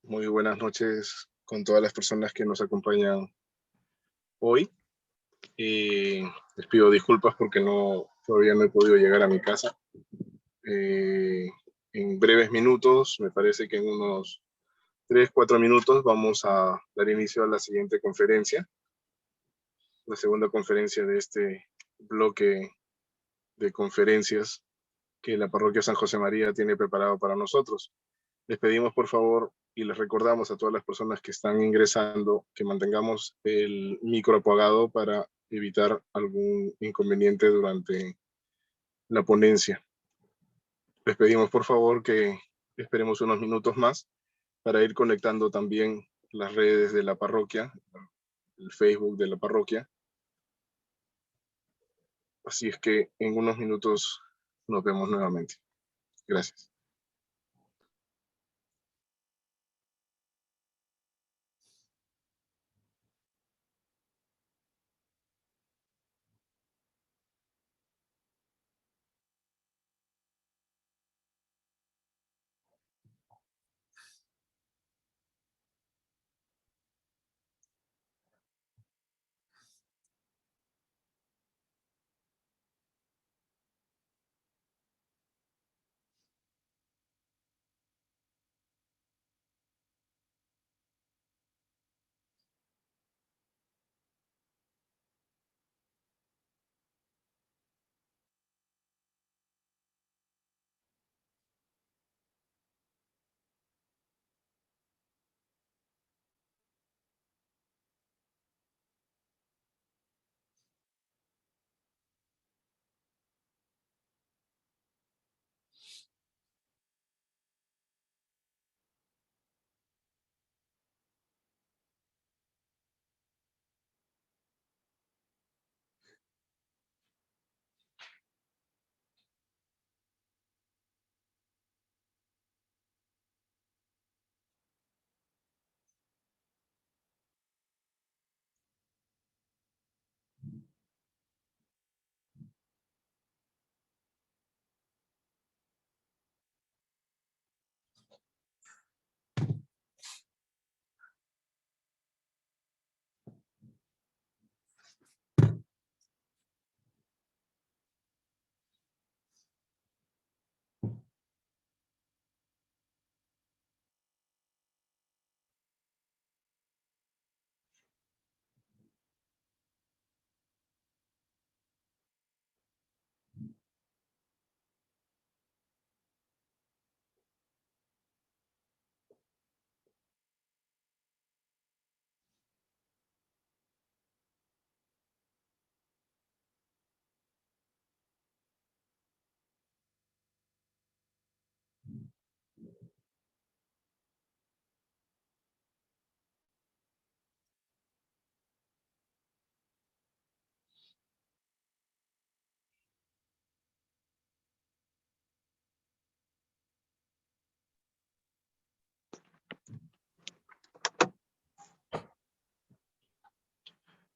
Muy buenas noches con todas las personas que nos acompañan hoy. Les pido disculpas porque todavía no he podido llegar a mi casa. Eh, en breves minutos, me parece que en unos 3, 4 minutos vamos a dar inicio a la siguiente conferencia, la segunda conferencia de este bloque de conferencias que la Parroquia San José María tiene preparado para nosotros. Les pedimos, por favor, y les recordamos a todas las personas que están ingresando que mantengamos el micro apagado para evitar algún inconveniente durante la ponencia. Les pedimos, por favor, que esperemos unos minutos más para ir conectando también las redes de la parroquia, el Facebook de la parroquia. Así es que en unos minutos nos vemos nuevamente. Gracias.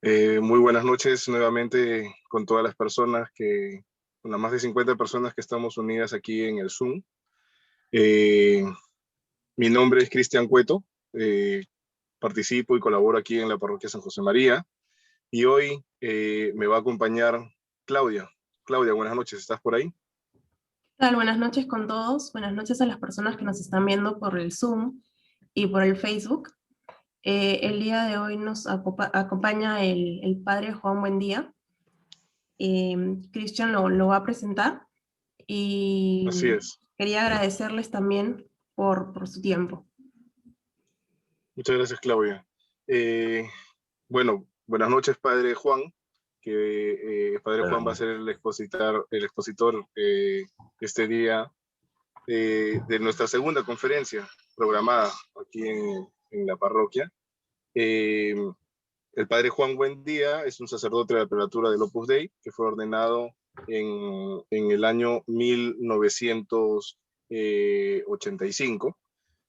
Muy buenas noches nuevamente con todas las personas con las más de 50 personas que estamos unidas aquí en el Zoom. Mi nombre es Cristian Cueto, participo y colaboro aquí en la Parroquia San José María y hoy me va a acompañar Claudia. Claudia, buenas noches, ¿estás por ahí? ¿Qué tal? Buenas noches con todos. Buenas noches a las personas que nos están viendo por el Zoom y por el Facebook. El día de hoy nos acompaña el padre Juan Buendía. Cristian lo va a presentar y Así es. quería agradecerles también por su tiempo. Muchas gracias, Claudia. Bueno, buenas noches, Padre Juan, que Padre Juan va a ser el expositor este día de nuestra segunda conferencia programada aquí en la parroquia. El Padre Juan Buendía es un sacerdote de la prelatura del Opus Dei que fue ordenado en el año 1985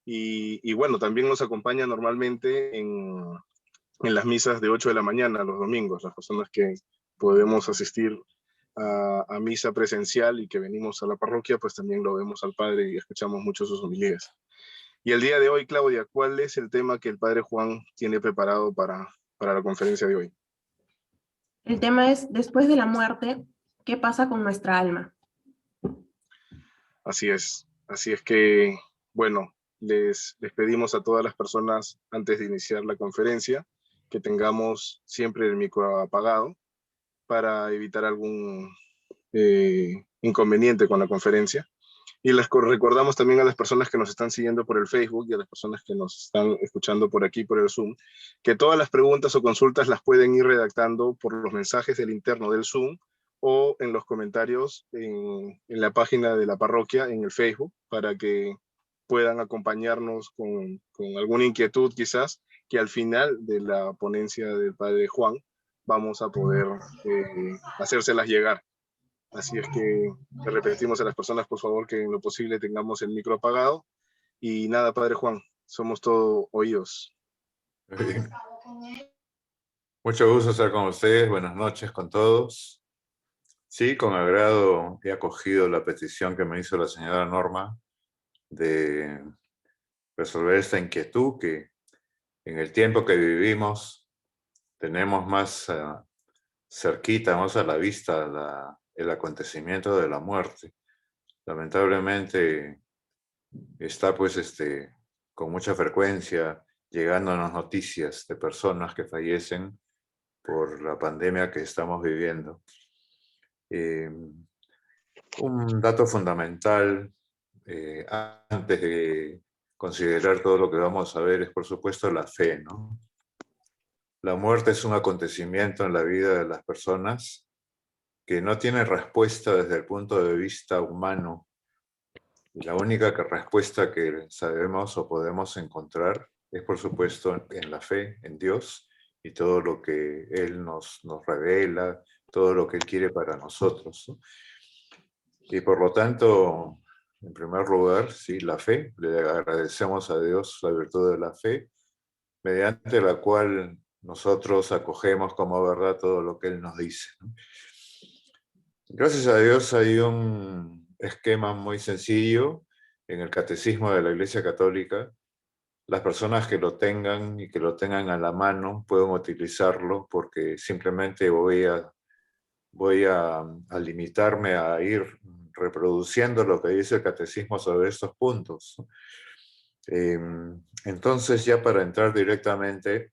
y bueno, también nos acompaña normalmente en las misas de 8 de la mañana los domingos, las personas que podemos asistir a misa presencial y que venimos a la parroquia, pues también lo vemos al Padre y escuchamos mucho sus homilías. Y el día de hoy, Claudia, ¿cuál es el tema que el Padre Juan tiene preparado para la conferencia de hoy? El tema es, después de la muerte, ¿qué pasa con nuestra alma? Así es. Así es que, bueno, les pedimos a todas las personas antes de iniciar la conferencia que tengamos siempre el micro apagado para evitar algún inconveniente con la conferencia. Y les recordamos también a las personas que nos están siguiendo por el Facebook y a las personas que nos están escuchando por aquí, por el Zoom, que todas las preguntas o consultas las pueden ir redactando por los mensajes del interno del Zoom o en los comentarios en la página de la parroquia, en el Facebook, para que puedan acompañarnos con alguna inquietud quizás, que al final de la ponencia del Padre Juan vamos a poder hacérselas llegar. Así es que le repetimos a las personas, por favor, que en lo posible tengamos el micro apagado. Y nada, Padre Juan, somos todo oídos. Muy bien. Mucho gusto estar con ustedes. Buenas noches con todos. Sí, con agrado he acogido la petición que me hizo la señora Norma de resolver esta inquietud que en el tiempo que vivimos tenemos más cerquita, más a la vista el acontecimiento de la muerte. Lamentablemente está pues con mucha frecuencia llegándonos noticias de personas que fallecen por la pandemia que estamos viviendo. Un dato fundamental antes de considerar todo lo que vamos a ver es, por supuesto, la fe, ¿no? La muerte es un acontecimiento en la vida de las personas que no tiene respuesta desde el punto de vista humano. Y la única respuesta que sabemos o podemos encontrar es, por supuesto, en la fe, en Dios, y todo lo que Él nos revela, todo lo que Él quiere para nosotros, ¿no? Y por lo tanto, en primer lugar, sí, la fe. Le agradecemos a Dios la virtud de la fe, mediante la cual nosotros acogemos como verdad todo lo que Él nos dice, ¿no? Gracias a Dios hay un esquema muy sencillo en el Catecismo de la Iglesia Católica. Las personas que lo tengan y que lo tengan a la mano pueden utilizarlo, porque simplemente voy a limitarme a ir reproduciendo lo que dice el Catecismo sobre estos puntos. Entonces, ya para entrar directamente,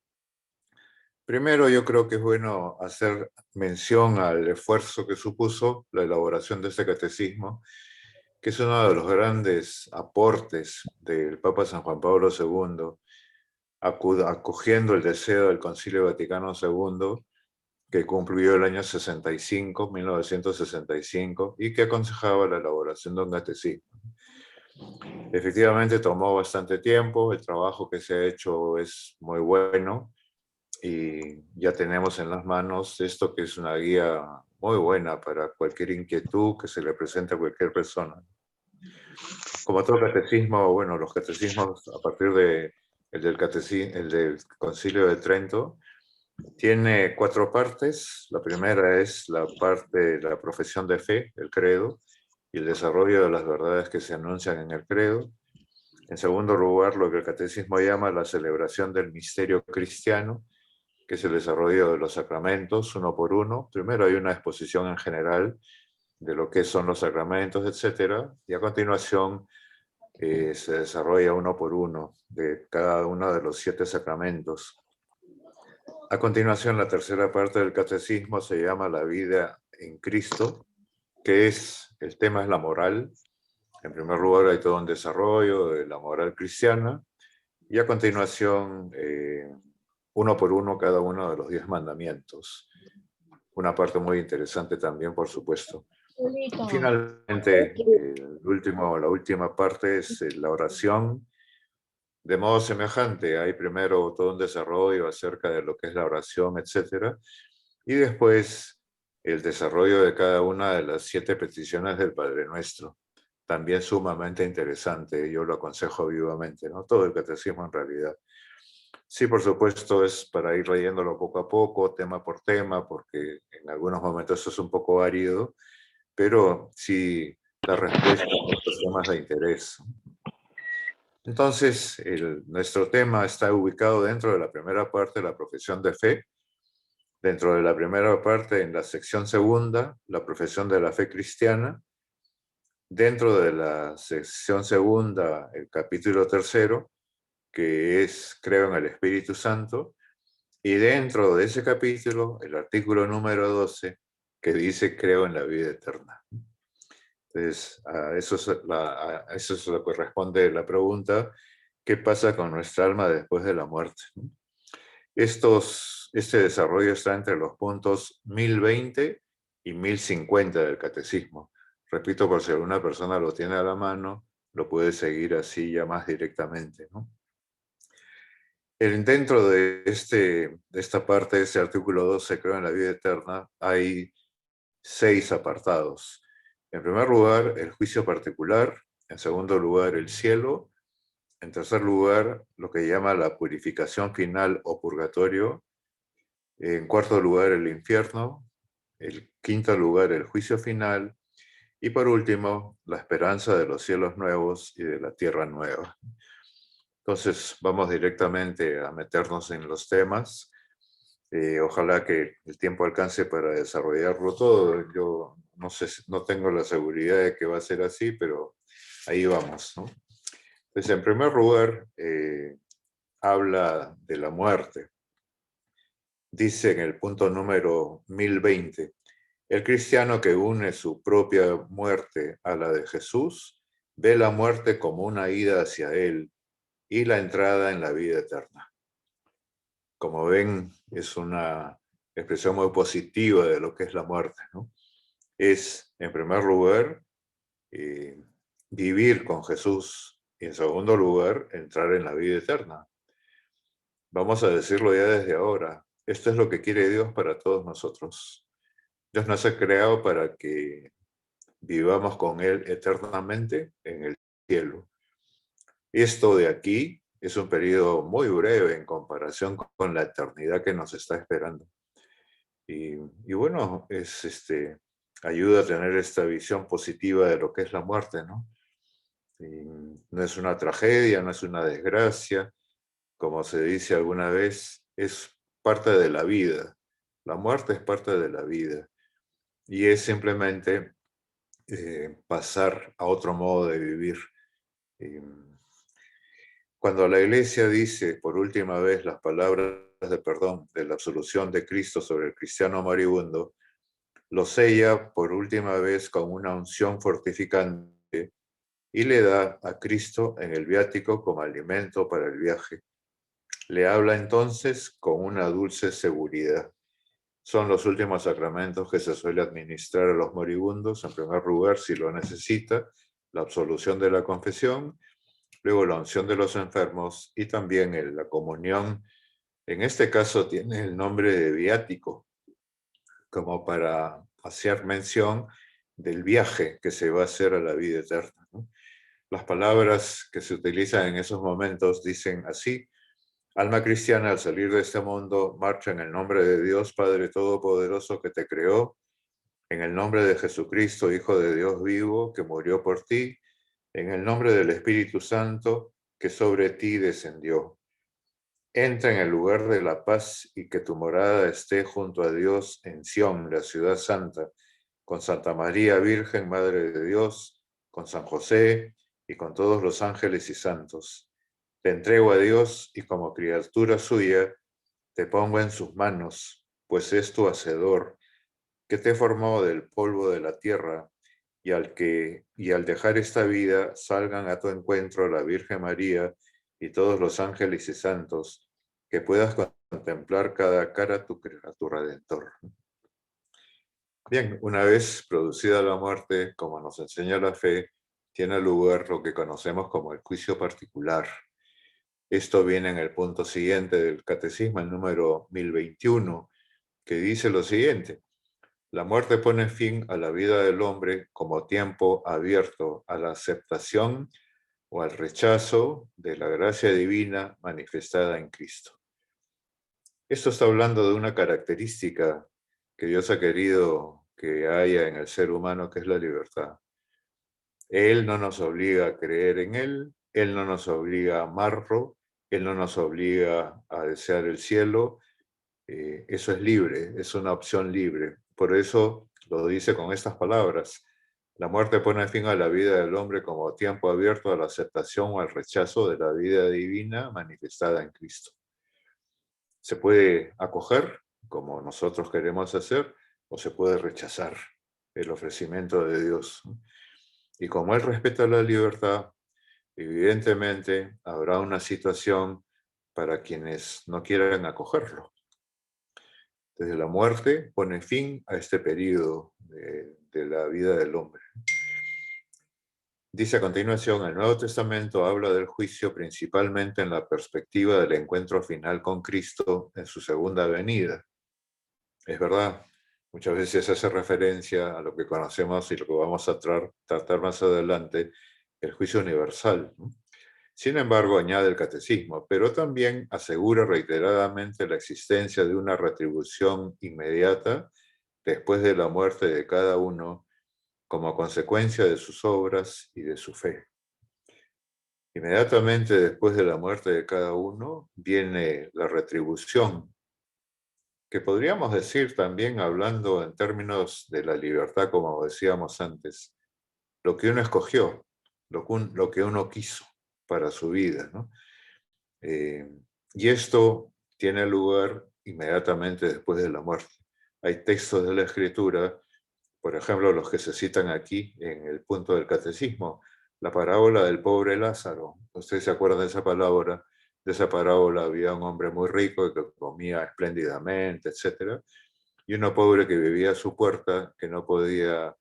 primero yo creo que es bueno hacer mención al esfuerzo que supuso la elaboración de este catecismo, que es uno de los grandes aportes del Papa San Juan Pablo II, acogiendo el deseo del Concilio Vaticano II, que concluyó el año 65, 1965, y que aconsejaba la elaboración de un catecismo. Efectivamente tomó bastante tiempo, el trabajo que se ha hecho es muy bueno, y ya tenemos en las manos esto que es una guía muy buena para cualquier inquietud que se le presente a cualquier persona. Como todo catecismo, bueno, los catecismos a partir el del Concilio de Trento, tiene 4 partes. La primera es la parte de la profesión de fe, el credo, y el desarrollo de las verdades que se anuncian en el credo. En segundo lugar, lo que el catecismo llama la celebración del misterio cristiano, que es el desarrollo de los sacramentos uno por uno. Primero hay una exposición en general de lo que son los sacramentos, etc. Y a continuación se desarrolla uno por uno de cada uno de los 7 sacramentos. A continuación, la tercera parte del catecismo se llama la vida en Cristo, que el tema es la moral. En primer lugar, hay todo un desarrollo de la moral cristiana, y a continuación, uno por uno, cada uno de los 10 mandamientos. Una parte muy interesante también, por supuesto. Finalmente, la última parte es la oración. De modo semejante, hay primero todo un desarrollo acerca de lo que es la oración, etc. Y después el desarrollo de cada una de las 7 peticiones del Padre Nuestro. También sumamente interesante, yo lo aconsejo vivamente, ¿no? Todo el catecismo en realidad. Sí, por supuesto, es para ir leyéndolo poco a poco, tema por tema, porque en algunos momentos eso es un poco árido, pero sí da respuesta a otros temas de interés. Entonces, nuestro tema está ubicado dentro de la primera parte de la profesión de fe. Dentro de la primera parte, en la sección segunda, la profesión de la fe cristiana. Dentro de la sección segunda, el capítulo tercero, que es Creo en el Espíritu Santo. Y dentro de ese capítulo, el artículo número 12, que dice Creo en la vida eterna. Entonces, a eso es lo que responde la pregunta, ¿qué pasa con nuestra alma después de la muerte? Este desarrollo está entre los puntos 1020 y 1050 del catecismo. Repito, por si alguna persona lo tiene a la mano, lo puede seguir así ya más directamente, ¿no? Dentro de esta parte, de este artículo 12, Creo en la vida eterna, hay 6 apartados. En primer lugar, el juicio particular. En segundo lugar, el cielo. En tercer lugar, lo que llama la purificación final o purgatorio. En cuarto lugar, el infierno. En quinto lugar, el juicio final. Y por último, la esperanza de los cielos nuevos y de la tierra nueva. Entonces, vamos directamente a meternos en los temas. Ojalá que el tiempo alcance para desarrollarlo todo. Yo no sé, no tengo la seguridad de que va a ser así, pero ahí vamos, ¿no? Entonces, en primer lugar, habla de la muerte. Dice en el punto número 1020, el cristiano que une su propia muerte a la de Jesús, ve la muerte como una ida hacia él y la entrada en la vida eterna. Como ven, es una expresión muy positiva de lo que es la muerte, ¿no? Es, en primer lugar, vivir con Jesús y, en segundo lugar, entrar en la vida eterna. Vamos a decirlo ya desde ahora. Esto es lo que quiere Dios para todos nosotros. Dios nos ha creado para que vivamos con Él eternamente en el cielo. Esto de aquí es un periodo muy breve en comparación con la eternidad que nos está esperando. Y bueno, ayuda a tener esta visión positiva de lo que es la muerte, ¿no? Y no es una tragedia, no es una desgracia, como se dice alguna vez, es parte de la vida. La muerte es parte de la vida. Y es simplemente pasar a otro modo de vivir. Cuando la Iglesia dice por última vez las palabras de perdón de la absolución de Cristo sobre el cristiano moribundo, lo sella por última vez con una unción fortificante y le da a Cristo en el viático como alimento para el viaje. Le habla entonces con una dulce seguridad. Son los últimos sacramentos que se suele administrar a los moribundos, en primer lugar, si lo necesita, la absolución de la confesión, luego la unción de los enfermos y también la comunión. En este caso tiene el nombre de viático, como para hacer mención del viaje que se va a hacer a la vida eterna, ¿no? Las palabras que se utilizan en esos momentos dicen así: alma cristiana, al salir de este mundo, marcha en el nombre de Dios Padre Todopoderoso que te creó, en el nombre de Jesucristo, Hijo de Dios vivo, que murió por ti, en el nombre del Espíritu Santo, que sobre ti descendió. Entra en el lugar de la paz y que tu morada esté junto a Dios en Sión, la ciudad santa, con Santa María Virgen, Madre de Dios, con San José y con todos los ángeles y santos. Te entrego a Dios y como criatura suya te pongo en sus manos, pues es tu hacedor, que te formó del polvo de la tierra, y al dejar esta vida salgan a tu encuentro la Virgen María y todos los ángeles y santos, que puedas contemplar cada cara a tu Redentor. Bien, una vez producida la muerte, como nos enseña la fe, tiene lugar lo que conocemos como el juicio particular. Esto viene en el punto siguiente del catecismo, el número 1021, que dice lo siguiente: la muerte pone fin a la vida del hombre como tiempo abierto a la aceptación o al rechazo de la gracia divina manifestada en Cristo. Esto está hablando de una característica que Dios ha querido que haya en el ser humano, que es la libertad. Él no nos obliga a creer en Él, Él no nos obliga a amarlo, Él no nos obliga a desear el cielo. Eso es libre, es una opción libre. Por eso lo dice con estas palabras. La muerte pone fin a la vida del hombre como tiempo abierto a la aceptación o al rechazo de la vida divina manifestada en Cristo. Se puede acoger, como nosotros queremos hacer, o se puede rechazar el ofrecimiento de Dios. Y como Él respeta la libertad, evidentemente habrá una situación para quienes no quieran acogerlo. Desde la muerte pone fin a este periodo de la vida del hombre. Dice a continuación, el Nuevo Testamento habla del juicio principalmente en la perspectiva del encuentro final con Cristo en su segunda venida. Es verdad, muchas veces hace referencia a lo que conocemos y lo que vamos a tratar más adelante, el juicio universal. Sin embargo, añade el catecismo, pero también asegura reiteradamente la existencia de una retribución inmediata después de la muerte de cada uno como consecuencia de sus obras y de su fe. Inmediatamente después de la muerte de cada uno viene la retribución, que podríamos decir también hablando en términos de la libertad, como decíamos antes, lo que uno escogió, lo que uno quiso para su vida, ¿no? Y esto tiene lugar inmediatamente después de la muerte. Hay textos de la Escritura, por ejemplo, los que se citan aquí en el punto del catecismo, la parábola del pobre Lázaro. Ustedes se acuerdan de esa palabra, de esa parábola había un hombre muy rico que comía espléndidamente, etc. Y uno pobre que vivía a su puerta, que no podía,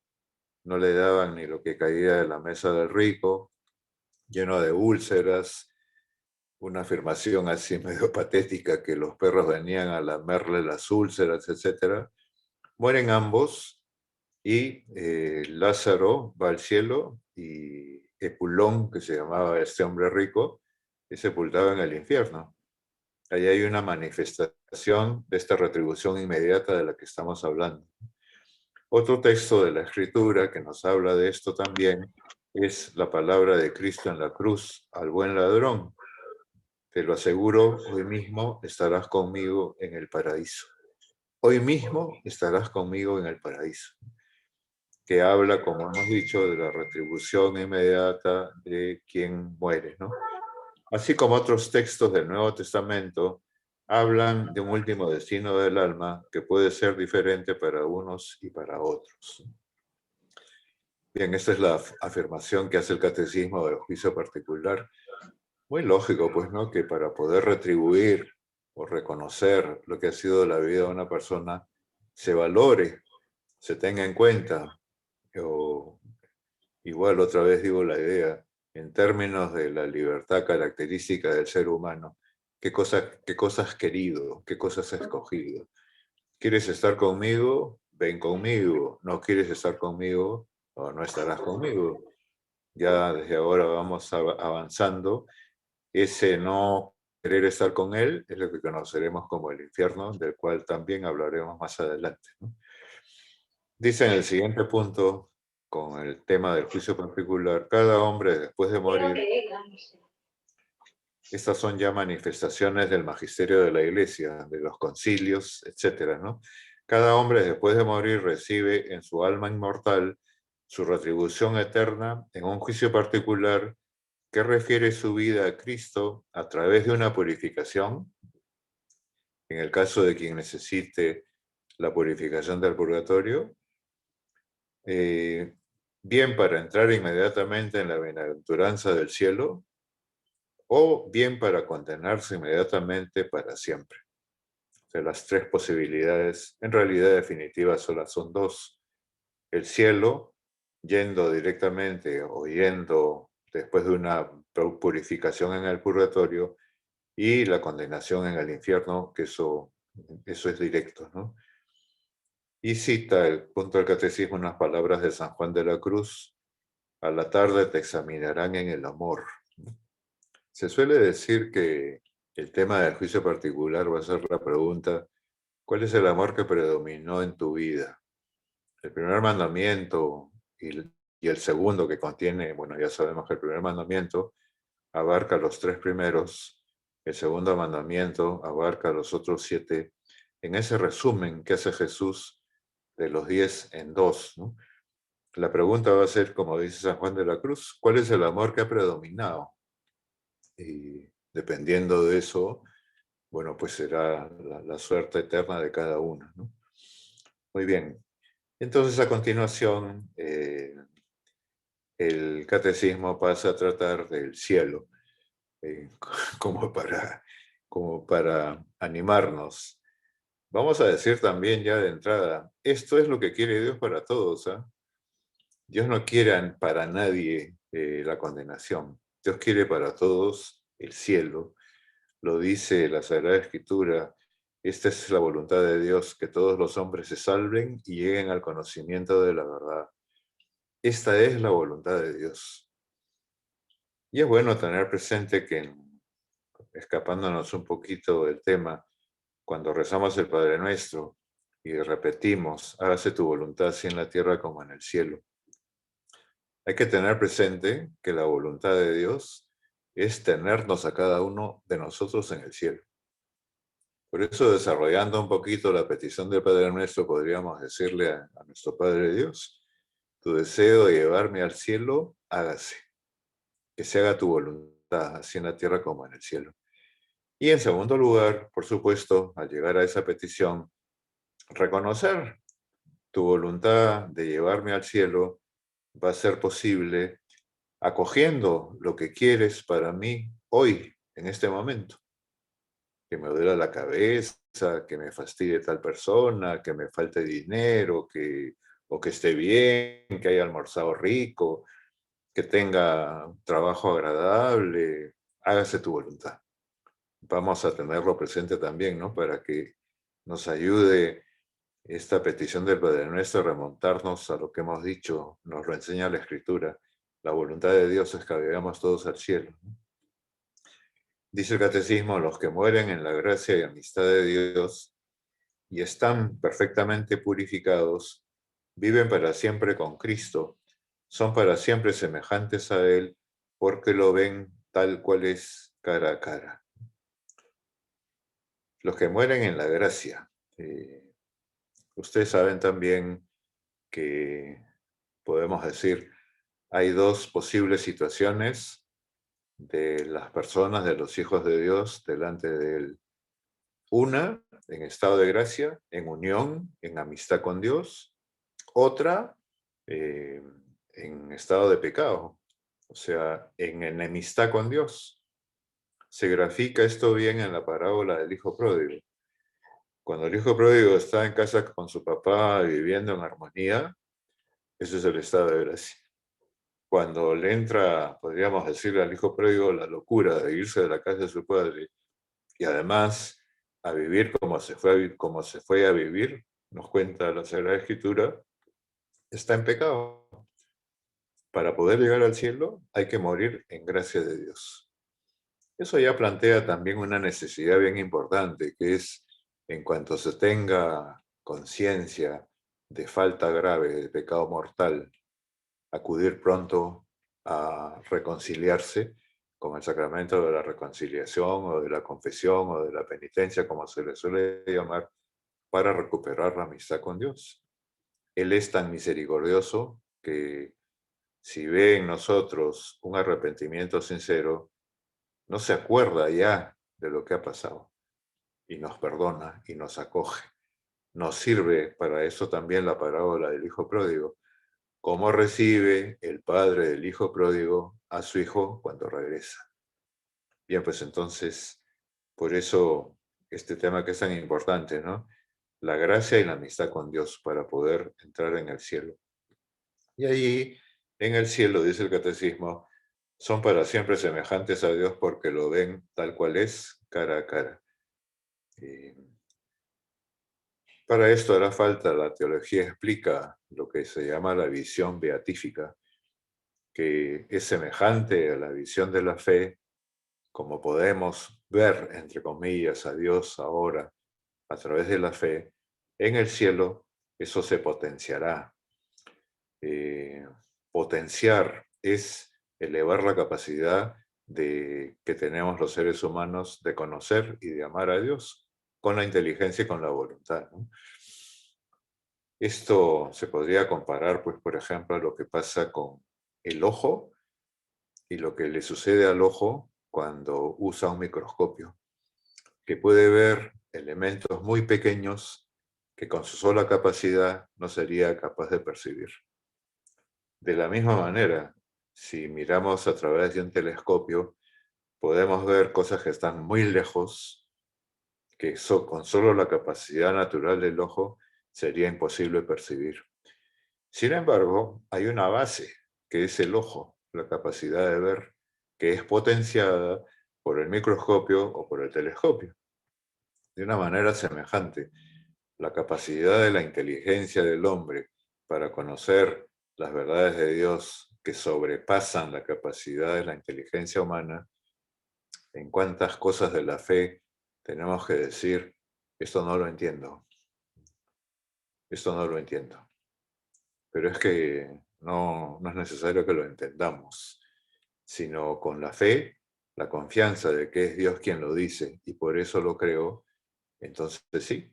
no le daban ni lo que caía de la mesa del rico, lleno de úlceras, una afirmación así medio patética que los perros venían a lamerle las úlceras, etc. Mueren ambos y Lázaro va al cielo y Epulón, que se llamaba este hombre rico, es sepultado en el infierno. Ahí hay una manifestación de esta retribución inmediata de la que estamos hablando. Otro texto de la Escritura que nos habla de esto también es la palabra de Cristo en la cruz al buen ladrón. Te lo aseguro, hoy mismo estarás conmigo en el paraíso. Hoy mismo estarás conmigo en el paraíso. Que habla, como hemos dicho, de la retribución inmediata de quien muere, ¿no? Así como otros textos del Nuevo Testamento hablan de un último destino del alma que puede ser diferente para unos y para otros. Bien, esta es la afirmación que hace el catecismo del juicio particular. Muy lógico, pues, ¿no? Que para poder retribuir o reconocer lo que ha sido la vida de una persona, se valore, se tenga en cuenta, o igual otra vez digo la idea, en términos de la libertad característica del ser humano, qué cosas has querido, qué cosas has escogido. ¿Quieres estar conmigo? Ven conmigo. ¿No quieres estar conmigo? O no estarás conmigo. Ya desde ahora vamos avanzando. Ese no querer estar con él es lo que conoceremos como el infierno, del cual también hablaremos más adelante, ¿no? Dice en el siguiente punto, con el tema del juicio particular, cada hombre después de morir, estas son ya manifestaciones del magisterio de la Iglesia, de los concilios, etcétera, ¿no? Cada hombre después de morir recibe en su alma inmortal su retribución eterna en un juicio particular que refiere su vida a Cristo a través de una purificación, en el caso de quien necesite la purificación del purgatorio, bien para entrar inmediatamente en la bienaventuranza del cielo, o bien para condenarse inmediatamente para siempre. O sea, las tres posibilidades, en realidad definitivas, solo son dos. El cielo, yendo directamente o yendo después de una purificación en el purgatorio, y la condenación en el infierno, que eso es directo, ¿no? Y cita el punto del catecismo unas palabras de San Juan de la Cruz: a la tarde te examinarán en el amor. Se suele decir que el tema del juicio particular va a ser la pregunta: ¿cuál es el amor que predominó en tu vida? El primer mandamiento y el segundo que contiene, bueno, ya sabemos que el primer mandamiento abarca los 3 primeros, el segundo mandamiento abarca los otros 7, en ese resumen que hace Jesús de los 10 en 2, ¿no? La pregunta va a ser, como dice San Juan de la Cruz, ¿cuál es el amor que ha predominado? Y dependiendo de eso, bueno, pues será la suerte eterna de cada uno, ¿no? Muy bien. Entonces, a continuación, el catecismo pasa a tratar del cielo, eh, como para animarnos. Vamos a decir también ya de entrada, esto es lo que quiere Dios para todos, ¿ah? Dios no quiere para nadie la condenación. Dios quiere para todos el cielo. Lo dice la Sagrada Escritura. Esta es la voluntad de Dios, que todos los hombres se salven y lleguen al conocimiento de la verdad. Esta es la voluntad de Dios. Y es bueno tener presente que, escapándonos un poquito del tema, cuando rezamos el Padre Nuestro y repetimos, hágase tu voluntad así en la tierra como en el cielo, hay que tener presente que la voluntad de Dios es tenernos a cada uno de nosotros en el cielo. Por eso, desarrollando un poquito la petición del Padre Nuestro, podríamos decirle a nuestro Padre Dios, tu deseo de llevarme al cielo, hágase. Que se haga tu voluntad, así en la tierra como en el cielo. Y en segundo lugar, por supuesto, al llegar a esa petición, reconocer tu voluntad de llevarme al cielo va a ser posible acogiendo lo que quieres para mí hoy, en este momento. Que me duela la cabeza, que me fastidie tal persona, que me falte dinero, o que esté bien, que haya almorzado rico, que tenga un trabajo agradable, hágase tu voluntad. Vamos a tenerlo presente también, ¿no? Para que nos ayude esta petición del Padre Nuestro a remontarnos a lo que hemos dicho, nos lo enseña la Escritura. La voluntad de Dios es que vayamos todos al cielo, ¿no? Dice el Catecismo, los que mueren en la gracia y amistad de Dios y están perfectamente purificados, viven para siempre con Cristo, son para siempre semejantes a Él, porque lo ven tal cual es cara a cara. Los que mueren en la gracia. Ustedes saben también que, podemos decir, hay dos posibles situaciones de las personas, de los hijos de Dios, delante de Él. Una, en estado de gracia, en unión, en amistad con Dios. Otra, en estado de pecado, o sea, en enemistad con Dios. Se grafica esto bien en la parábola del hijo pródigo. Cuando el hijo pródigo está en casa con su papá viviendo en armonía, ese es el estado de gracia. Cuando le entra, podríamos decirle al hijo pródigo, la locura de irse de la casa de su padre y además a vivir como se fue a vivir, nos cuenta la Sagrada Escritura, está en pecado. Para poder llegar al cielo hay que morir en gracia de Dios. Eso ya plantea también una necesidad bien importante, que es, en cuanto se tenga conciencia de falta grave, de pecado mortal, acudir pronto a reconciliarse con el sacramento de la reconciliación o de la confesión o de la penitencia, como se le suele llamar, para recuperar la amistad con Dios. Él es tan misericordioso que, si ve en nosotros un arrepentimiento sincero, no se acuerda ya de lo que ha pasado y nos perdona y nos acoge. Nos sirve para eso también la parábola del hijo pródigo. ¿Cómo recibe el padre del hijo pródigo a su hijo cuando regresa? Bien, pues entonces, por eso este tema que es tan importante, ¿no? La gracia y la amistad con Dios para poder entrar en el cielo. Y allí, en el cielo, dice el Catecismo, son para siempre semejantes a Dios porque lo ven tal cual es, cara a cara. Para esto hará falta, la teología explica lo que se llama la visión beatífica, que es semejante a la visión de la fe, como podemos ver, entre comillas, a Dios ahora a través de la fe. En el cielo eso se potenciará. Potenciar es elevar la capacidad que tenemos los seres humanos de conocer y de amar a Dios con la inteligencia y con la voluntad, ¿no? Esto se podría comparar, pues, por ejemplo, a lo que pasa con el ojo y lo que le sucede al ojo cuando usa un microscopio, que puede ver elementos muy pequeños que con su sola capacidad no sería capaz de percibir. De la misma manera, si miramos a través de un telescopio, podemos ver cosas que están muy lejos, que con solo la capacidad natural del ojo sería imposible percibir. Sin embargo, hay una base, que es el ojo, la capacidad de ver, que es potenciada por el microscopio o por el telescopio. De una manera semejante, la capacidad de la inteligencia del hombre para conocer las verdades de Dios que sobrepasan la capacidad de la inteligencia humana, en cuántas cosas de la fe tenemos que decir, esto no lo entiendo, esto no lo entiendo. Pero es que no es necesario que lo entendamos, sino con la fe, la confianza de que es Dios quien lo dice y por eso lo creo, entonces sí.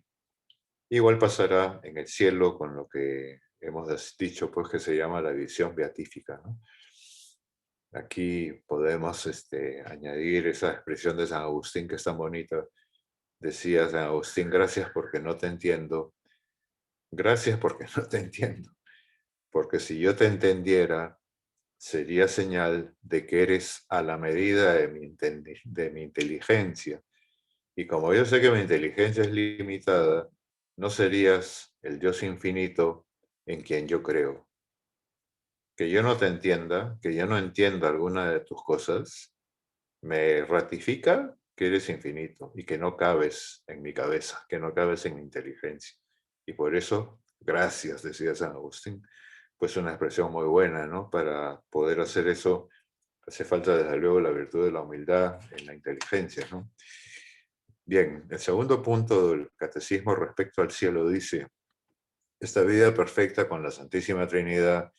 Igual pasará en el cielo con lo que hemos dicho, pues que se llama la visión beatífica, ¿no? Aquí podemos añadir esa expresión de San Agustín que es tan bonita. Decía San Agustín, gracias porque no te entiendo, gracias porque no te entiendo, porque si yo te entendiera, sería señal de que eres a la medida de mi inteligencia. Y como yo sé que mi inteligencia es limitada, no serías el Dios infinito en quien yo creo. Que yo no te entienda, que yo no entienda alguna de tus cosas, me ratifica que eres infinito y que no cabes en mi cabeza, que no cabes en mi inteligencia. Y por eso, gracias, decía San Agustín, pues una expresión muy buena, ¿no? Para poder hacer eso hace falta desde luego la virtud de la humildad en la inteligencia, ¿no? Bien, el segundo punto del catecismo respecto al cielo dice, esta vida perfecta con la Santísima Trinidad,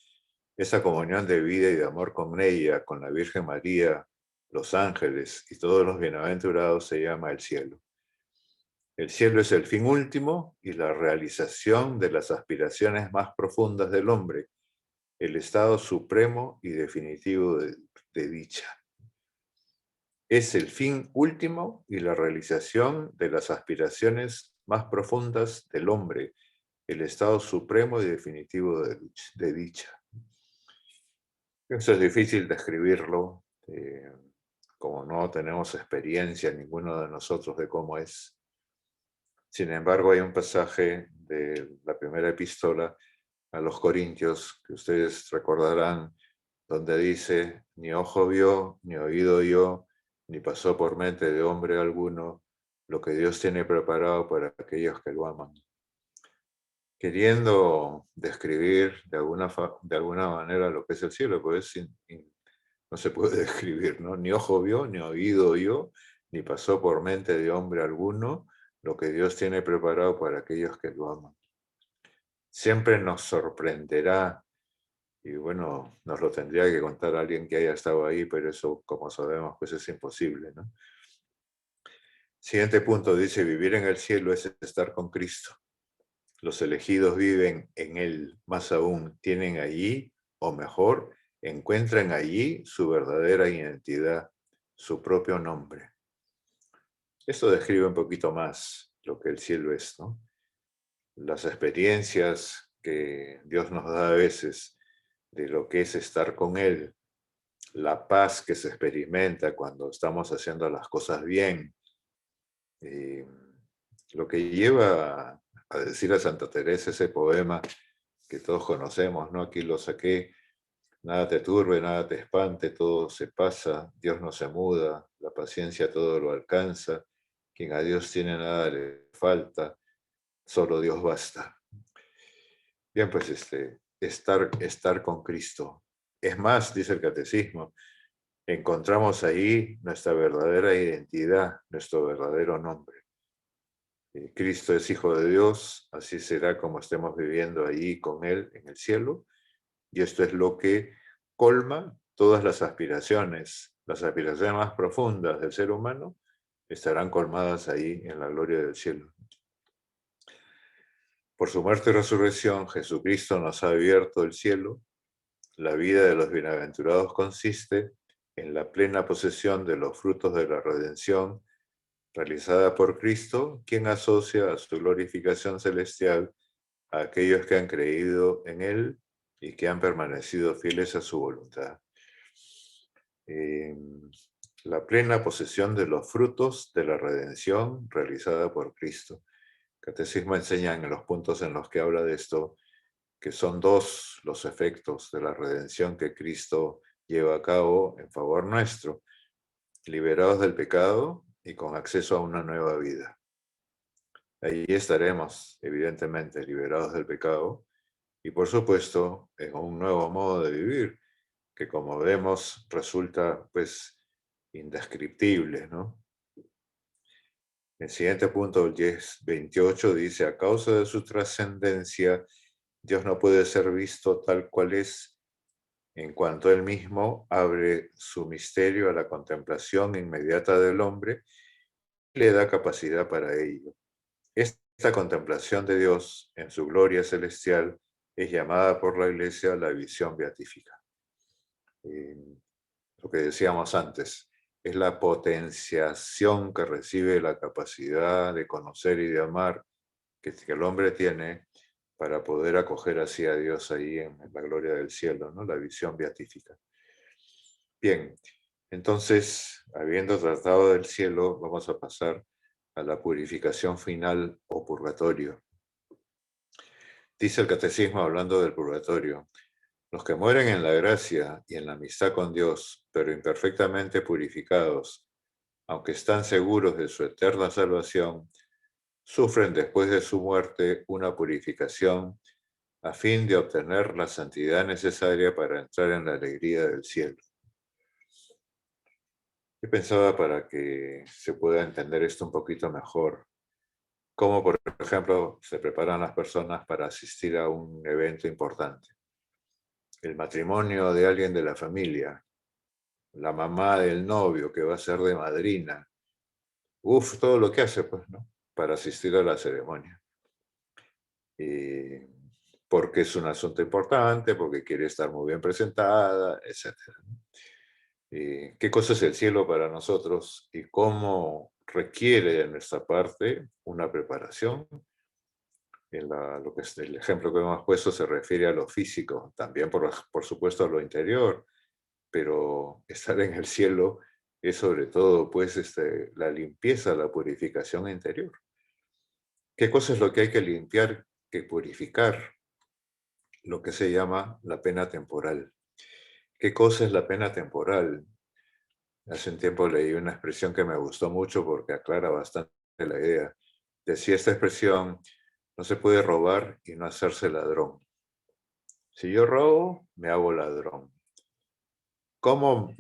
esa comunión de vida y de amor con ella, con la Virgen María, los ángeles y todos los bienaventurados se llama el cielo. El cielo es el fin último y la realización de las aspiraciones más profundas del hombre, el estado supremo y definitivo de dicha. Es el fin último y la realización de las aspiraciones más profundas del hombre, el estado supremo y definitivo de dicha. Eso es difícil describirlo, como no tenemos experiencia ninguno de nosotros de cómo es. Sin embargo, hay un pasaje de la primera epístola a los Corintios que ustedes recordarán, donde dice, ni ojo vio, ni oído oyó, ni pasó por mente de hombre alguno lo que Dios tiene preparado para aquellos que lo aman. Queriendo describir de alguna manera lo que es el cielo, pues no se puede describir, ¿no? Ni ojo vio, ni oído oyó, ni pasó por mente de hombre alguno lo que Dios tiene preparado para aquellos que lo aman. Siempre nos sorprenderá, y bueno, nos lo tendría que contar alguien que haya estado ahí, pero eso, como sabemos, pues es imposible, ¿no? Siguiente punto dice, vivir en el cielo es estar con Cristo. Los elegidos viven en Él, más aún, tienen allí, o mejor, encuentran allí su verdadera identidad, su propio nombre. Esto describe un poquito más lo que el cielo es, ¿no? Las experiencias que Dios nos da a veces de lo que es estar con Él, la paz que se experimenta cuando estamos haciendo las cosas bien, lo que lleva a decir a Santa Teresa ese poema que todos conocemos, ¿no? Aquí lo saqué, nada te turbe, nada te espante, todo se pasa, Dios no se muda, la paciencia todo lo alcanza, quien a Dios tiene nada le falta, solo Dios basta. Bien, pues estar con Cristo. Es más, dice el catecismo, encontramos ahí nuestra verdadera identidad, nuestro verdadero nombre. Cristo es Hijo de Dios, así será como estemos viviendo allí con Él en el cielo, y esto es lo que colma todas las aspiraciones las aspiraciones más profundas del ser humano estarán colmadas ahí en la gloria del cielo. Por su muerte y resurrección, Jesucristo nos ha abierto el cielo. La vida de los bienaventurados consiste en la plena posesión de los frutos de la redención realizada por Cristo, quien asocia a su glorificación celestial a aquellos que han creído en Él y que han permanecido fieles a su voluntad. La plena posesión de los frutos de la redención realizada por Cristo. El Catecismo enseña en los puntos en los que habla de esto que son dos los efectos de la redención que Cristo lleva a cabo en favor nuestro, liberados del pecado y con acceso a una nueva vida. Ahí estaremos, evidentemente, liberados del pecado y, por supuesto, en un nuevo modo de vivir, que como vemos resulta, pues, indescriptible, ¿no? El siguiente punto, el 10:28, dice, a causa de su trascendencia, Dios no puede ser visto tal cual es, en cuanto Él mismo abre su misterio a la contemplación inmediata del hombre y le da capacidad para ello. Esta contemplación de Dios en su gloria celestial es llamada por la Iglesia la visión beatífica. Lo que decíamos antes, es la potenciación que recibe la capacidad de conocer y de amar que el hombre tiene para poder acoger así a Dios ahí en la gloria del cielo, ¿no? La visión beatífica. Bien, entonces, habiendo tratado del cielo, vamos a pasar a la purificación final o purgatorio. Dice el Catecismo hablando del purgatorio, los que mueren en la gracia y en la amistad con Dios, pero imperfectamente purificados, aunque están seguros de su eterna salvación, sufren después de su muerte una purificación a fin de obtener la santidad necesaria para entrar en la alegría del cielo. Yo pensaba, para que se pueda entender esto un poquito mejor, cómo, por ejemplo, se preparan las personas para asistir a un evento importante. El matrimonio de alguien de la familia, la mamá del novio que va a ser de madrina. Todo lo que hace, pues, ¿no? Para asistir a la ceremonia. Porque es un asunto importante, porque quiere estar muy bien presentada, etc. ¿Qué cosa es el cielo para nosotros y cómo requiere de nuestra parte una preparación? Lo que es el ejemplo que hemos puesto se refiere a lo físico, también por supuesto a lo interior, pero estar en el cielo es sobre todo pues la limpieza, la purificación interior. ¿Qué cosa es lo que hay que limpiar, que purificar? Lo que se llama la pena temporal. ¿Qué cosa es la pena temporal? Hace un tiempo leí una expresión que me gustó mucho porque aclara bastante la idea. Decía esta expresión, no se puede robar y no hacerse ladrón. Si yo robo, me hago ladrón. ¿Cómo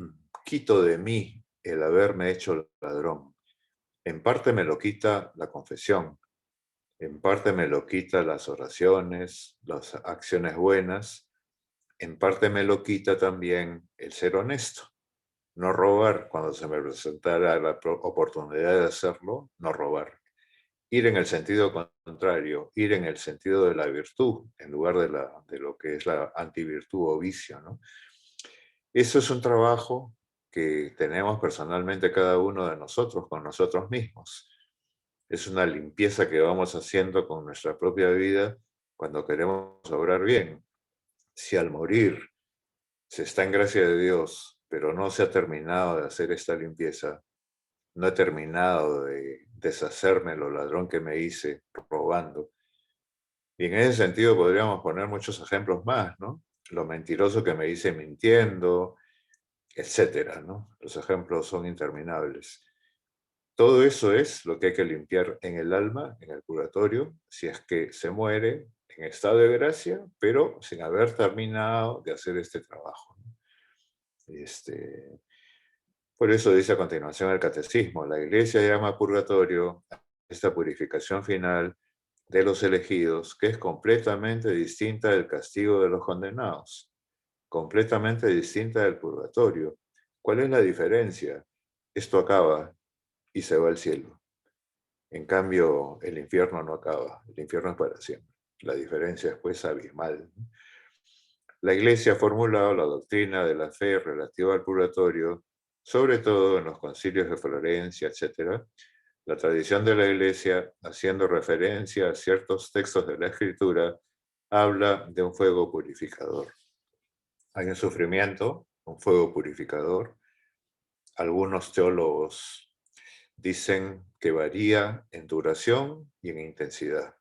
quito de mí el haberme hecho ladrón? En parte me lo quita la confesión, en parte me lo quita las oraciones, las acciones buenas, en parte me lo quita también el ser honesto. No robar cuando se me presentara la oportunidad de hacerlo, no robar. Ir en el sentido contrario, ir en el sentido de la virtud, en lugar de lo que es la antivirtud o vicio, ¿no? Eso es un trabajo que tenemos personalmente cada uno de nosotros con nosotros mismos. Es una limpieza que vamos haciendo con nuestra propia vida cuando queremos obrar bien. Si al morir se está en gracia de Dios, pero no se ha terminado de hacer esta limpieza, no he terminado de deshacerme lo ladrón que me hice robando. Y en ese sentido podríamos poner muchos ejemplos más, ¿no? Lo mentiroso que me hice mintiendo, etcétera, ¿no? Los ejemplos son interminables. Todo eso es lo que hay que limpiar en el alma, en el purgatorio, si es que se muere en estado de gracia, pero sin haber terminado de hacer este trabajo. Por eso dice a continuación el Catecismo, la Iglesia llama purgatorio a esta purificación final de los elegidos, que es completamente distinta del castigo de los condenados, completamente distinta del purgatorio. ¿Cuál es la diferencia? Esto acaba y se va al cielo. En cambio, el infierno no acaba, el infierno es para siempre. La diferencia es pues abismal. La Iglesia ha formulado la doctrina de la fe relativa al purgatorio, sobre todo en los concilios de Florencia, etc. La tradición de la Iglesia, haciendo referencia a ciertos textos de la Escritura, habla de un fuego purificador. Hay un sufrimiento, un fuego purificador. Algunos teólogos dicen que varía en duración y en intensidad.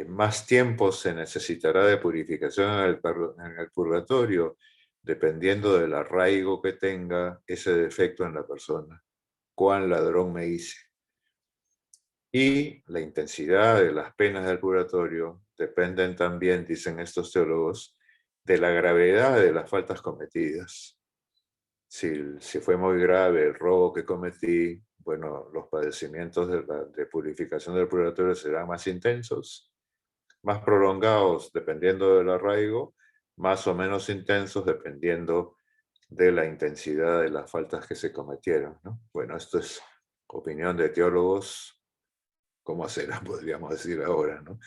Más tiempo se necesitará de purificación en el purgatorio, dependiendo del arraigo que tenga ese defecto en la persona. Cuán ladrón me hice. Y la intensidad de las penas del purgatorio dependen también, dicen estos teólogos, de la gravedad de las faltas cometidas. Si fue muy grave el robo que cometí, bueno, los padecimientos de purificación del purgatorio serán más intensos, más prolongados dependiendo del arraigo, más o menos intensos dependiendo de la intensidad de las faltas que se cometieron, ¿no? Bueno, esto es opinión de teólogos, ¿cómo será? Podríamos decir ahora, ¿no?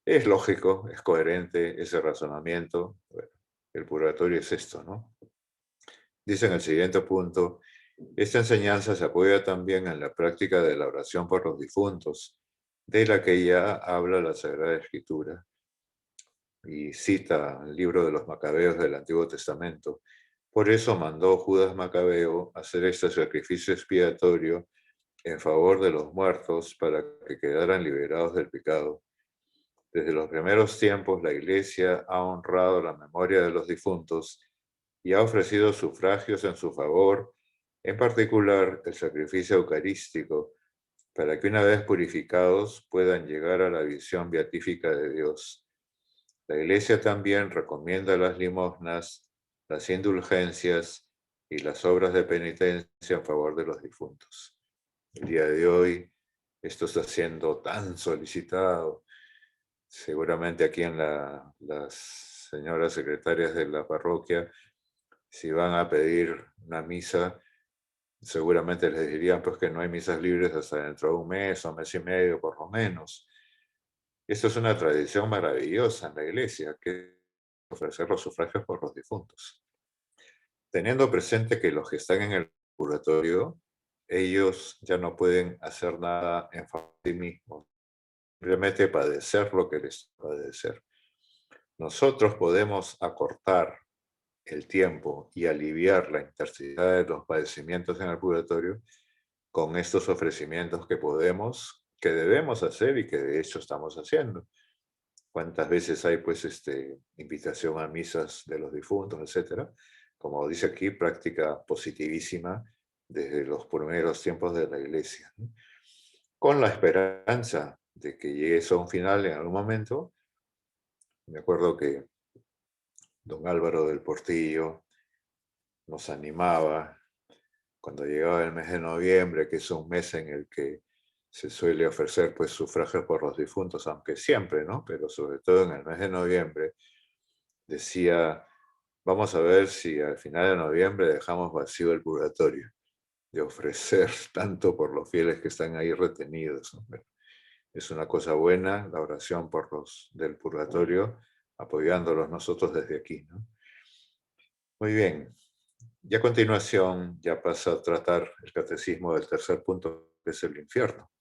Es lógico, es coherente ese razonamiento. Bueno, el purgatorio es esto, ¿no? Dice en el siguiente punto, esta enseñanza se apoya también en la práctica de la oración por los difuntos, de la que ya habla la Sagrada Escritura. Y cita el libro de los Macabeos del Antiguo Testamento. Por eso mandó Judas Macabeo hacer este sacrificio expiatorio en favor de los muertos para que quedaran liberados del pecado. Desde los primeros tiempos la Iglesia ha honrado la memoria de los difuntos y ha ofrecido sufragios en su favor, en particular el sacrificio eucarístico, para que una vez purificados puedan llegar a la visión beatífica de Dios. La Iglesia también recomienda las limosnas, las indulgencias y las obras de penitencia en favor de los difuntos. El día de hoy esto está siendo tan solicitado. Seguramente aquí en las señoras secretarias de la parroquia, si van a pedir una misa, seguramente les dirían pues que no hay misas libres hasta dentro de un mes o mes y medio por lo menos. Esto es una tradición maravillosa en la Iglesia, que es ofrecer los sufragios por los difuntos. Teniendo presente que los que están en el purgatorio, ellos ya no pueden hacer nada en favor de sí mismos, simplemente padecer lo que les padecer. Nosotros podemos acortar el tiempo y aliviar la intensidad de los padecimientos en el purgatorio con estos ofrecimientos que debemos hacer y que de hecho estamos haciendo. ¿Cuántas veces hay pues invitación a misas de los difuntos, etcétera? Como dice aquí, práctica positivísima desde los primeros tiempos de la Iglesia, ¿no? Con la esperanza de que llegue eso a un final en algún momento. Me acuerdo que don Álvaro del Portillo nos animaba cuando llegaba el mes de noviembre, que es un mes en el que se suele ofrecer pues sufragios por los difuntos, aunque siempre, ¿no? Pero sobre todo en el mes de noviembre, decía, vamos a ver si al final de noviembre dejamos vacío el purgatorio, de ofrecer tanto por los fieles que están ahí retenidos, ¿no? Es una cosa buena la oración por los del purgatorio, apoyándolos nosotros desde aquí, ¿no? Muy bien. Y a continuación ya pasa a tratar el catecismo del tercer punto, que es el infierno.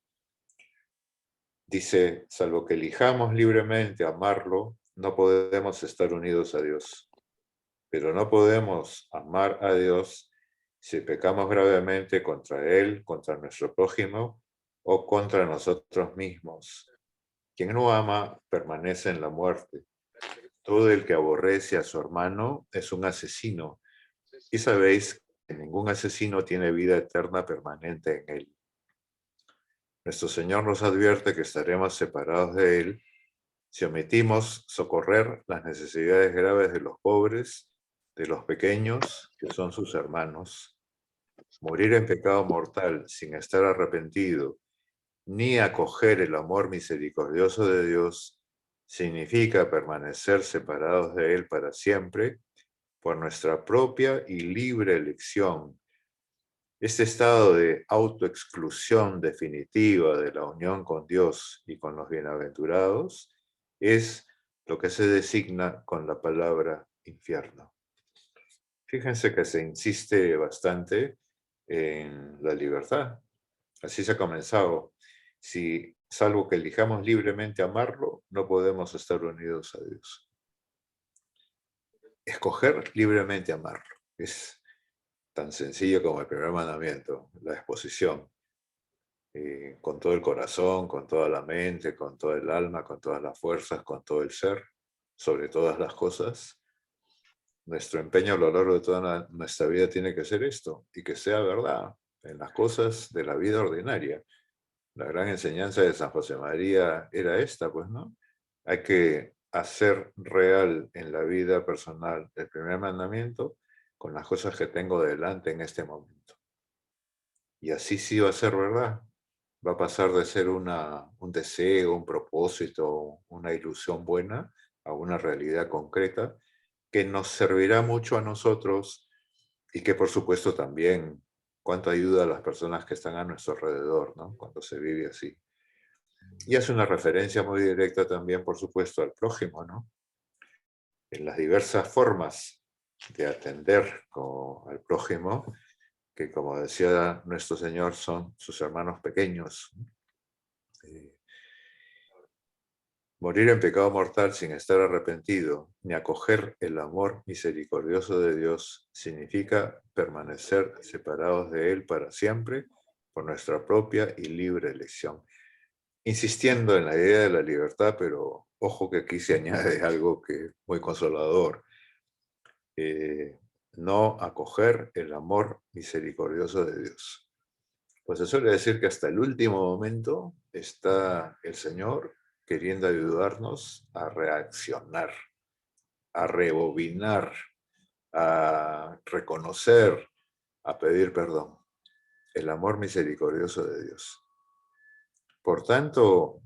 Dice, salvo que elijamos libremente amarlo, no podemos estar unidos a Dios. Pero no podemos amar a Dios si pecamos gravemente contra Él, contra nuestro prójimo o contra nosotros mismos. Quien no ama permanece en la muerte. Todo el que aborrece a su hermano es un asesino. Y sabéis que ningún asesino tiene vida eterna permanente en él. Nuestro Señor nos advierte que estaremos separados de Él si omitimos socorrer las necesidades graves de los pobres, de los pequeños, que son sus hermanos. Morir en pecado mortal sin estar arrepentido, ni acoger el amor misericordioso de Dios, significa permanecer separados de Él para siempre, por nuestra propia y libre elección. Este estado de autoexclusión definitiva de la unión con Dios y con los bienaventurados es lo que se designa con la palabra infierno. Fíjense que se insiste bastante en la libertad. Así se ha comenzado. Si, salvo que elijamos libremente amarlo, no podemos estar unidos a Dios. Escoger libremente amarlo es tan sencillo como el primer mandamiento, la exposición. Con todo el corazón, con toda la mente, con todo el alma, con todas las fuerzas, con todo el ser, sobre todas las cosas. Nuestro empeño a lo largo de toda nuestra vida tiene que ser esto, y que sea verdad en las cosas de la vida ordinaria. La gran enseñanza de San José María era esta, pues, ¿no? Hay que hacer real en la vida personal el primer mandamiento con las cosas que tengo delante en este momento. Y así sí va a ser verdad. Va a pasar de ser un deseo, un propósito, una ilusión buena, a una realidad concreta que nos servirá mucho a nosotros y que por supuesto también cuánto ayuda a las personas que están a nuestro alrededor, ¿no? Cuando se vive así. Y hace una referencia muy directa también, por supuesto, al prójimo, ¿no? En las diversas formas de atender al prójimo, que como decía nuestro Señor, son sus hermanos pequeños. Morir en pecado mortal sin estar arrepentido, ni acoger el amor misericordioso de Dios, significa permanecer separados de Él para siempre por nuestra propia y libre elección. Insistiendo en la idea de la libertad, pero ojo que aquí se añade algo que es muy consolador. No acoger el amor misericordioso de Dios. Pues se suele decir que hasta el último momento está el Señor queriendo ayudarnos a reaccionar, a rebobinar, a reconocer, a pedir perdón. El amor misericordioso de Dios. Por tanto,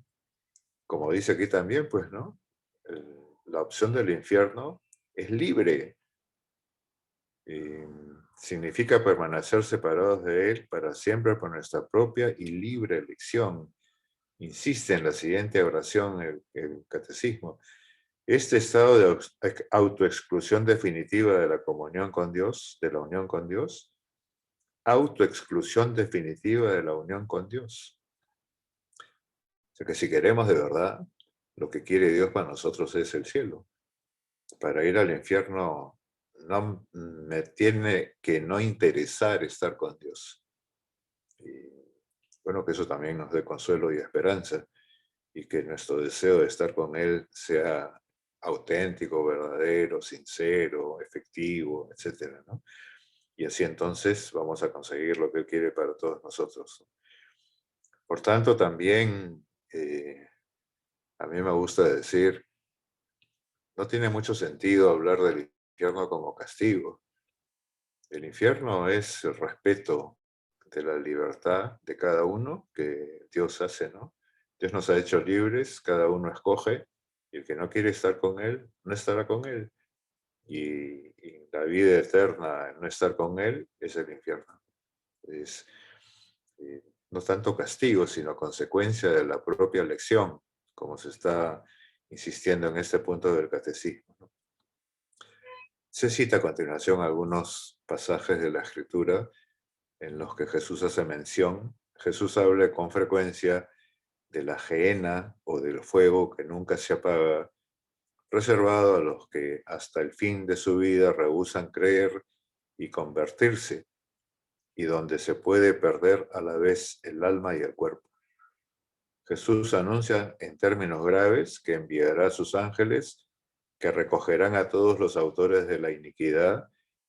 como dice aquí también, pues, ¿no? La opción del infierno es libre. Significa permanecer separados de Él para siempre por nuestra propia y libre elección. Insiste en la siguiente oración el catecismo. Este estado de autoexclusión definitiva de la comunión con Dios, de la unión con Dios, autoexclusión definitiva de la unión con Dios. O sea que si queremos de verdad, lo que quiere Dios para nosotros es el cielo. Para ir al infierno no me tiene que no interesar estar con Dios. Y bueno, que eso también nos dé consuelo y esperanza, y que nuestro deseo de estar con Él sea auténtico, verdadero, sincero, efectivo, etc., ¿no? Y así entonces vamos a conseguir lo que Él quiere para todos nosotros. Por tanto, también a mí me gusta decir, no tiene mucho sentido hablar del infierno como castigo. El infierno es el respeto de la libertad de cada uno que Dios hace, ¿no? Dios nos ha hecho libres, cada uno escoge, y el que no quiere estar con Él, no estará con Él. Y la vida eterna, no estar con Él, es el infierno. Es no tanto castigo, sino consecuencia de la propia elección, como se está insistiendo en este punto del catecismo, ¿no? Se cita a continuación algunos pasajes de la Escritura en los que Jesús hace mención. Jesús habla con frecuencia de la gehenna o del fuego que nunca se apaga, reservado a los que hasta el fin de su vida rehúsan creer y convertirse, y donde se puede perder a la vez el alma y el cuerpo. Jesús anuncia en términos graves que enviará a sus ángeles que recogerán a todos los autores de la iniquidad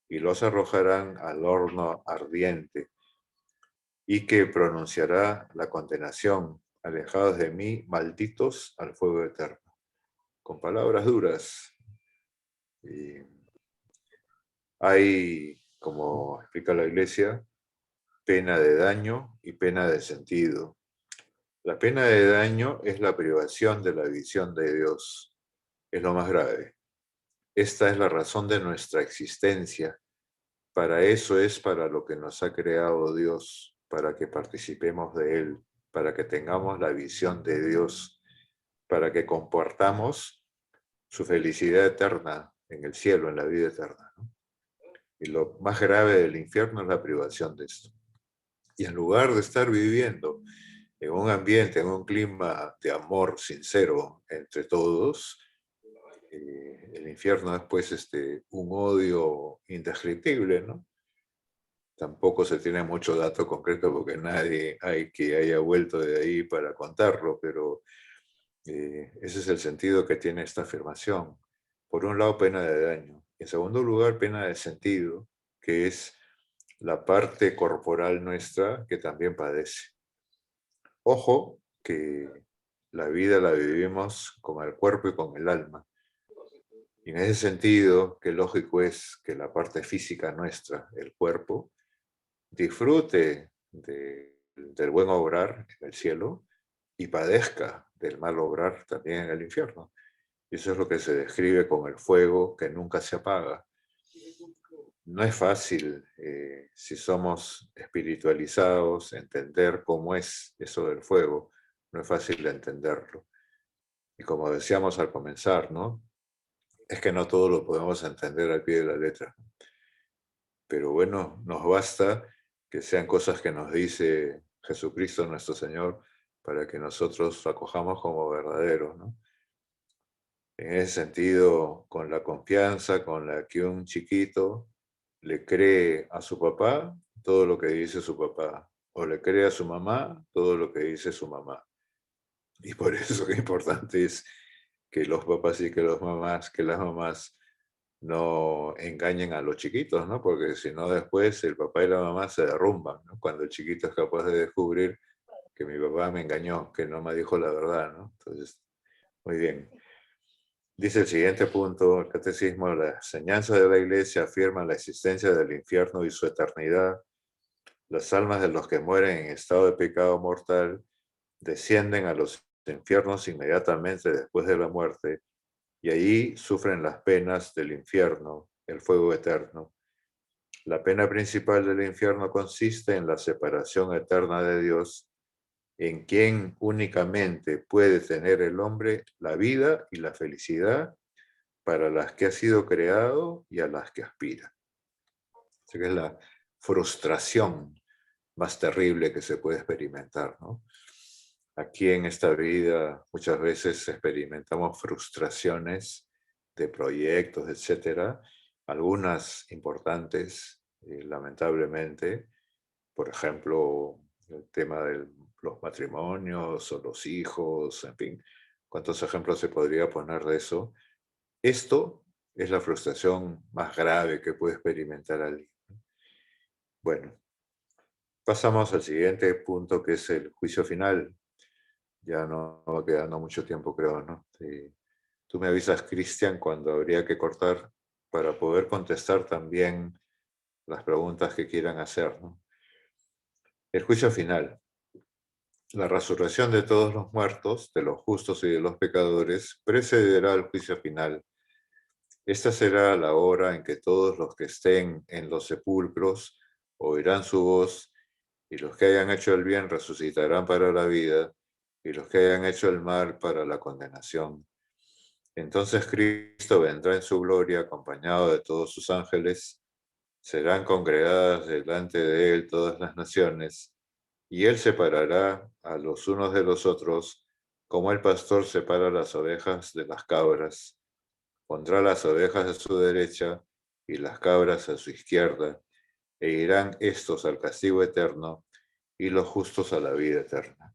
y los arrojarán al horno ardiente, y que pronunciará la condenación, alejados de mí, malditos al fuego eterno. Con palabras duras. Y hay, como explica la Iglesia, pena de daño y pena de sentido. La pena de daño es la privación de la visión de Dios. Es lo más grave. esta es la razón de nuestra existencia. Para eso es para lo que nos ha creado Dios, para que participemos de Él, para que tengamos la visión de Dios, para que compartamos su felicidad eterna en el cielo, en la vida eterna, ¿no? Y lo más grave del infierno es la privación de esto. Y en lugar de estar viviendo en un ambiente, en un clima de amor sincero entre todos, el infierno es pues un odio indescriptible, ¿no? Tampoco se tiene mucho dato concreto porque nadie hay que haya vuelto de ahí para contarlo, pero ese es el sentido que tiene esta afirmación. Por un lado, pena de daño. En segundo lugar, pena de sentido, que es la parte corporal nuestra que también padece. Ojo que la vida la vivimos con el cuerpo y con el alma. Y en ese sentido, qué lógico es que la parte física nuestra, el cuerpo, disfrute del buen obrar en el cielo y padezca del mal obrar también en el infierno. Y eso es lo que se describe con el fuego que nunca se apaga. No es fácil, si somos espiritualizados, entender cómo es eso del fuego. No es fácil entenderlo. Y como decíamos al comenzar, ¿no? Es que no todo lo podemos entender al pie de la letra. Pero bueno, nos basta que sean cosas que nos dice Jesucristo nuestro Señor para que nosotros lo acojamos como verdaderos, ¿no? En ese sentido, con la confianza con la que un chiquito le cree a su papá todo lo que dice su papá, o le cree a su mamá todo lo que dice su mamá. Y por eso que importante es que los papás y que las mamás no engañen a los chiquitos, ¿no? Porque si no después el papá y la mamá se derrumban, ¿no? Cuando el chiquito es capaz de descubrir que mi papá me engañó, que no me dijo la verdad, ¿no? Entonces, muy bien. Dice el siguiente punto, el catecismo: la enseñanza de la Iglesia afirma la existencia del infierno y su eternidad. Las almas de los que mueren en estado de pecado mortal descienden a los infiernos inmediatamente después de la muerte y allí sufren las penas del infierno, el fuego eterno. La pena principal del infierno consiste en la separación eterna de Dios, en quien únicamente puede tener el hombre la vida y la felicidad para las que ha sido creado y a las que aspira. Así que es la frustración más terrible que se puede experimentar, ¿no? Aquí en esta vida muchas veces experimentamos frustraciones de proyectos, etcétera, algunas importantes, lamentablemente, por ejemplo, el tema de los matrimonios o los hijos, en fin, cuántos ejemplos se podría poner de eso. Esto es la frustración más grave que puede experimentar alguien. Bueno, pasamos al siguiente punto, que es el juicio final. Ya no va quedando mucho tiempo, creo, ¿no? Sí. Tú me avisas, Cristian, cuando habría que cortar para poder contestar también las preguntas que quieran hacer, ¿no? El juicio final. La resurrección de todos los muertos, de los justos y de los pecadores, precederá al juicio final. Esta será la hora en que todos los que estén en los sepulcros oirán su voz, y los que hayan hecho el bien resucitarán para la vida, y los que hayan hecho el mal para la condenación. Entonces Cristo vendrá en su gloria acompañado de todos sus ángeles, serán congregadas delante de él todas las naciones, y él separará a los unos de los otros, como el pastor separa las ovejas de las cabras. Pondrá las ovejas a su derecha y las cabras a su izquierda, e irán estos al castigo eterno y los justos a la vida eterna.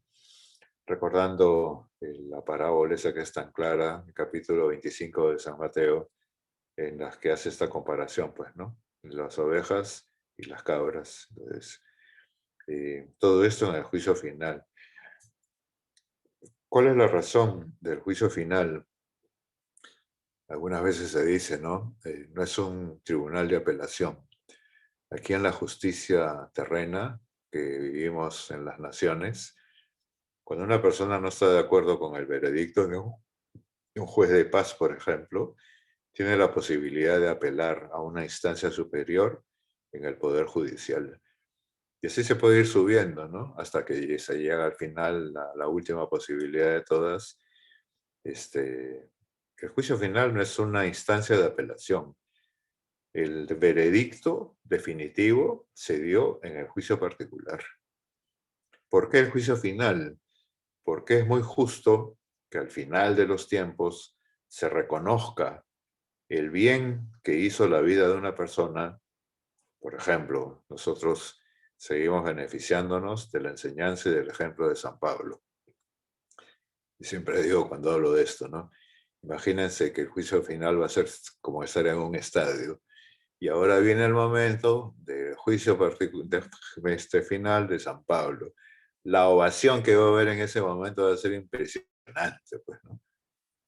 Recordando la parábola esa que es tan clara, el capítulo 25 de San Mateo, en las que hace esta comparación, pues, ¿no? Las ovejas y las cabras. Entonces, todo esto en el juicio final. ¿Cuál es la razón del juicio final? Algunas veces se dice, ¿no? No es un tribunal de apelación. Aquí en la justicia terrena que vivimos en las naciones, cuando una persona no está de acuerdo con el veredicto de un juez de paz, por ejemplo, tiene la posibilidad de apelar a una instancia superior en el Poder Judicial. Y así se puede ir subiendo, ¿no? Hasta que se llega al final, la última posibilidad de todas. El juicio final no es una instancia de apelación. El veredicto definitivo se dio en el juicio particular. ¿Por qué el juicio final? Porque es muy justo que al final de los tiempos se reconozca el bien que hizo la vida de una persona. Por ejemplo, nosotros seguimos beneficiándonos de la enseñanza y del ejemplo de San Pablo. Y siempre digo cuando hablo de esto, ¿no? Imagínense que el juicio final va a ser como estar en un estadio. Y ahora viene el momento del juicio final de San Pablo. La ovación que va a haber en ese momento va a ser impresionante, pues, ¿no?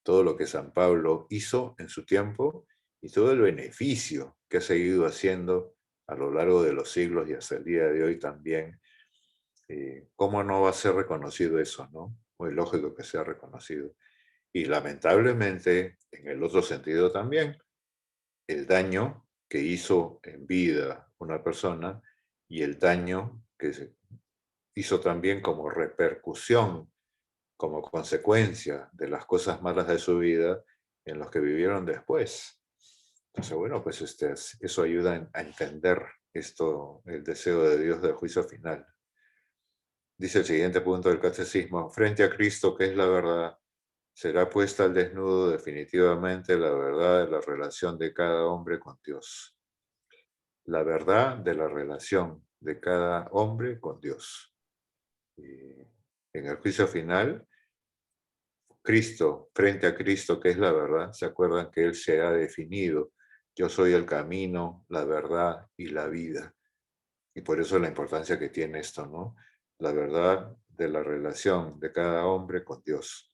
Todo lo que San Pablo hizo en su tiempo y todo el beneficio que ha seguido haciendo a lo largo de los siglos y hasta el día de hoy también. ¿Cómo no va a ser reconocido eso, no? Muy lógico que sea reconocido. Y lamentablemente, en el otro sentido también, el daño que hizo en vida una persona y el daño que se hizo también como repercusión, como consecuencia de las cosas malas de su vida en los que vivieron después. Entonces, bueno, pues eso ayuda a entender esto, el deseo de Dios del juicio final. Dice el siguiente punto del catecismo: frente a Cristo, que es la verdad, será puesta al desnudo definitivamente la verdad de la relación de cada hombre con Dios. La verdad de la relación de cada hombre con Dios. Y en el juicio final, Cristo, frente a Cristo, que es la verdad, ¿se acuerdan que Él se ha definido? Yo soy el camino, la verdad y la vida. Y por eso la importancia que tiene esto, ¿no? La verdad de la relación de cada hombre con Dios.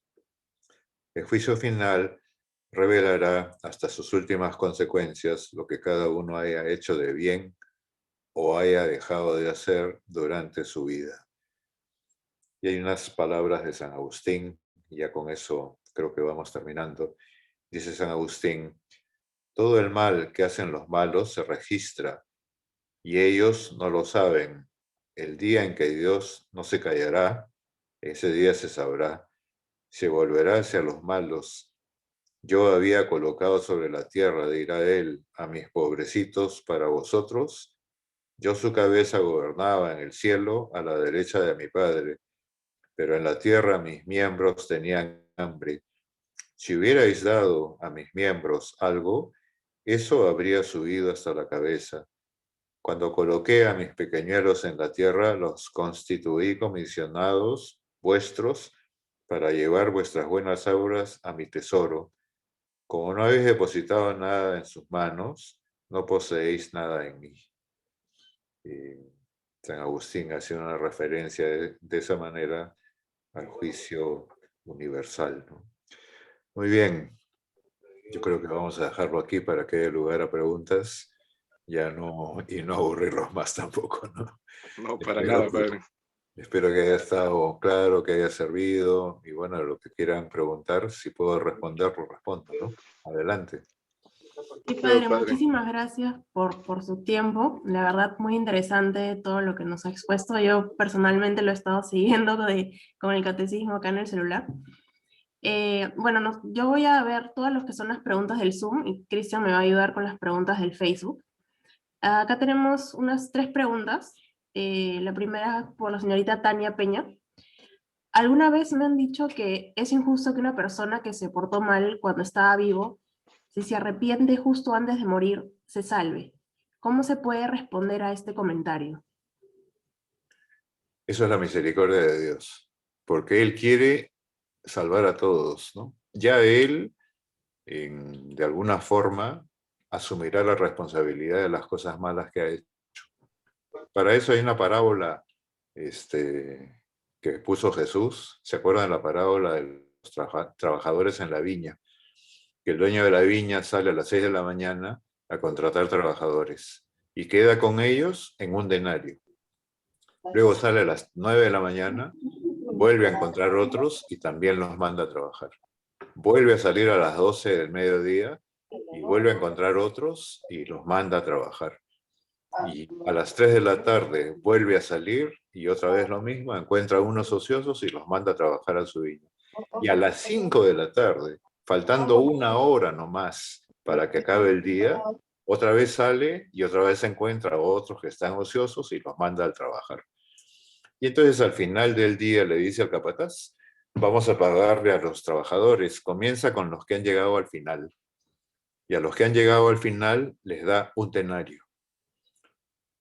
El juicio final revelará hasta sus últimas consecuencias lo que cada uno haya hecho de bien o haya dejado de hacer durante su vida. Y hay unas palabras de San Agustín, y ya con eso creo que vamos terminando. Dice San Agustín: todo el mal que hacen los malos se registra, y ellos no lo saben. El día en que Dios no se callará, ese día se sabrá. Se volverá hacia los malos. Yo había colocado sobre la tierra, dirá él, a mis pobrecitos para vosotros. Yo su cabeza gobernaba en el cielo a la derecha de mi Padre, pero en la tierra mis miembros tenían hambre. Si hubierais dado a mis miembros algo, eso habría subido hasta la cabeza. Cuando coloqué a mis pequeñuelos en la tierra, los constituí comisionados vuestros para llevar vuestras buenas obras a mi tesoro. Como no habéis depositado nada en sus manos, no poseéis nada en mí. San Agustín hace una referencia de esa manera al juicio universal, ¿no? Muy bien, yo creo que vamos a dejarlo aquí para que haya lugar a preguntas. Ya no, y no aburrirlos más tampoco, ¿no? No, para nada, padre. Espero que haya estado claro, que haya servido, y bueno, lo que quieran preguntar, si puedo responder, lo respondo, ¿no? Adelante. Sí, padre, muchísimas gracias por su tiempo. La verdad, muy interesante todo lo que nos ha expuesto. Yo personalmente lo he estado siguiendo con el catecismo acá en el celular. Bueno, yo voy a ver todas las que son las preguntas del Zoom y Cristian me va a ayudar con las preguntas del Facebook. Acá tenemos unas 3 preguntas. La primera por la señorita Tania Peña. Alguna vez me han dicho que es injusto que una persona que se portó mal cuando estaba vivo, si se arrepiente justo antes de morir, se salve. ¿Cómo se puede responder a este comentario? Eso es la misericordia de Dios, porque Él quiere salvar a todos, ¿no? Ya Él, de alguna forma, asumirá la responsabilidad de las cosas malas que ha hecho. Para eso hay una parábola que puso Jesús. ¿Se acuerdan de la parábola de los trabajadores en la viña? Que el dueño de la viña sale a las 6 de la mañana a contratar trabajadores y queda con ellos en un denario. Luego sale a las 9 de la mañana, vuelve a encontrar otros y también los manda a trabajar. Vuelve a salir a las 12 del mediodía y vuelve a encontrar otros y los manda a trabajar. Y a las 3 de la tarde vuelve a salir y otra vez lo mismo, encuentra unos ociosos y los manda a trabajar a su viña. Y a las 5 de la tarde, faltando una hora nomás para que acabe el día, otra vez sale y otra vez encuentra a otros que están ociosos y los manda a trabajar. Y entonces al final del día le dice al capataz, vamos a pagarle a los trabajadores, comienza con los que han llegado al final. Y a los que han llegado al final les da un denario.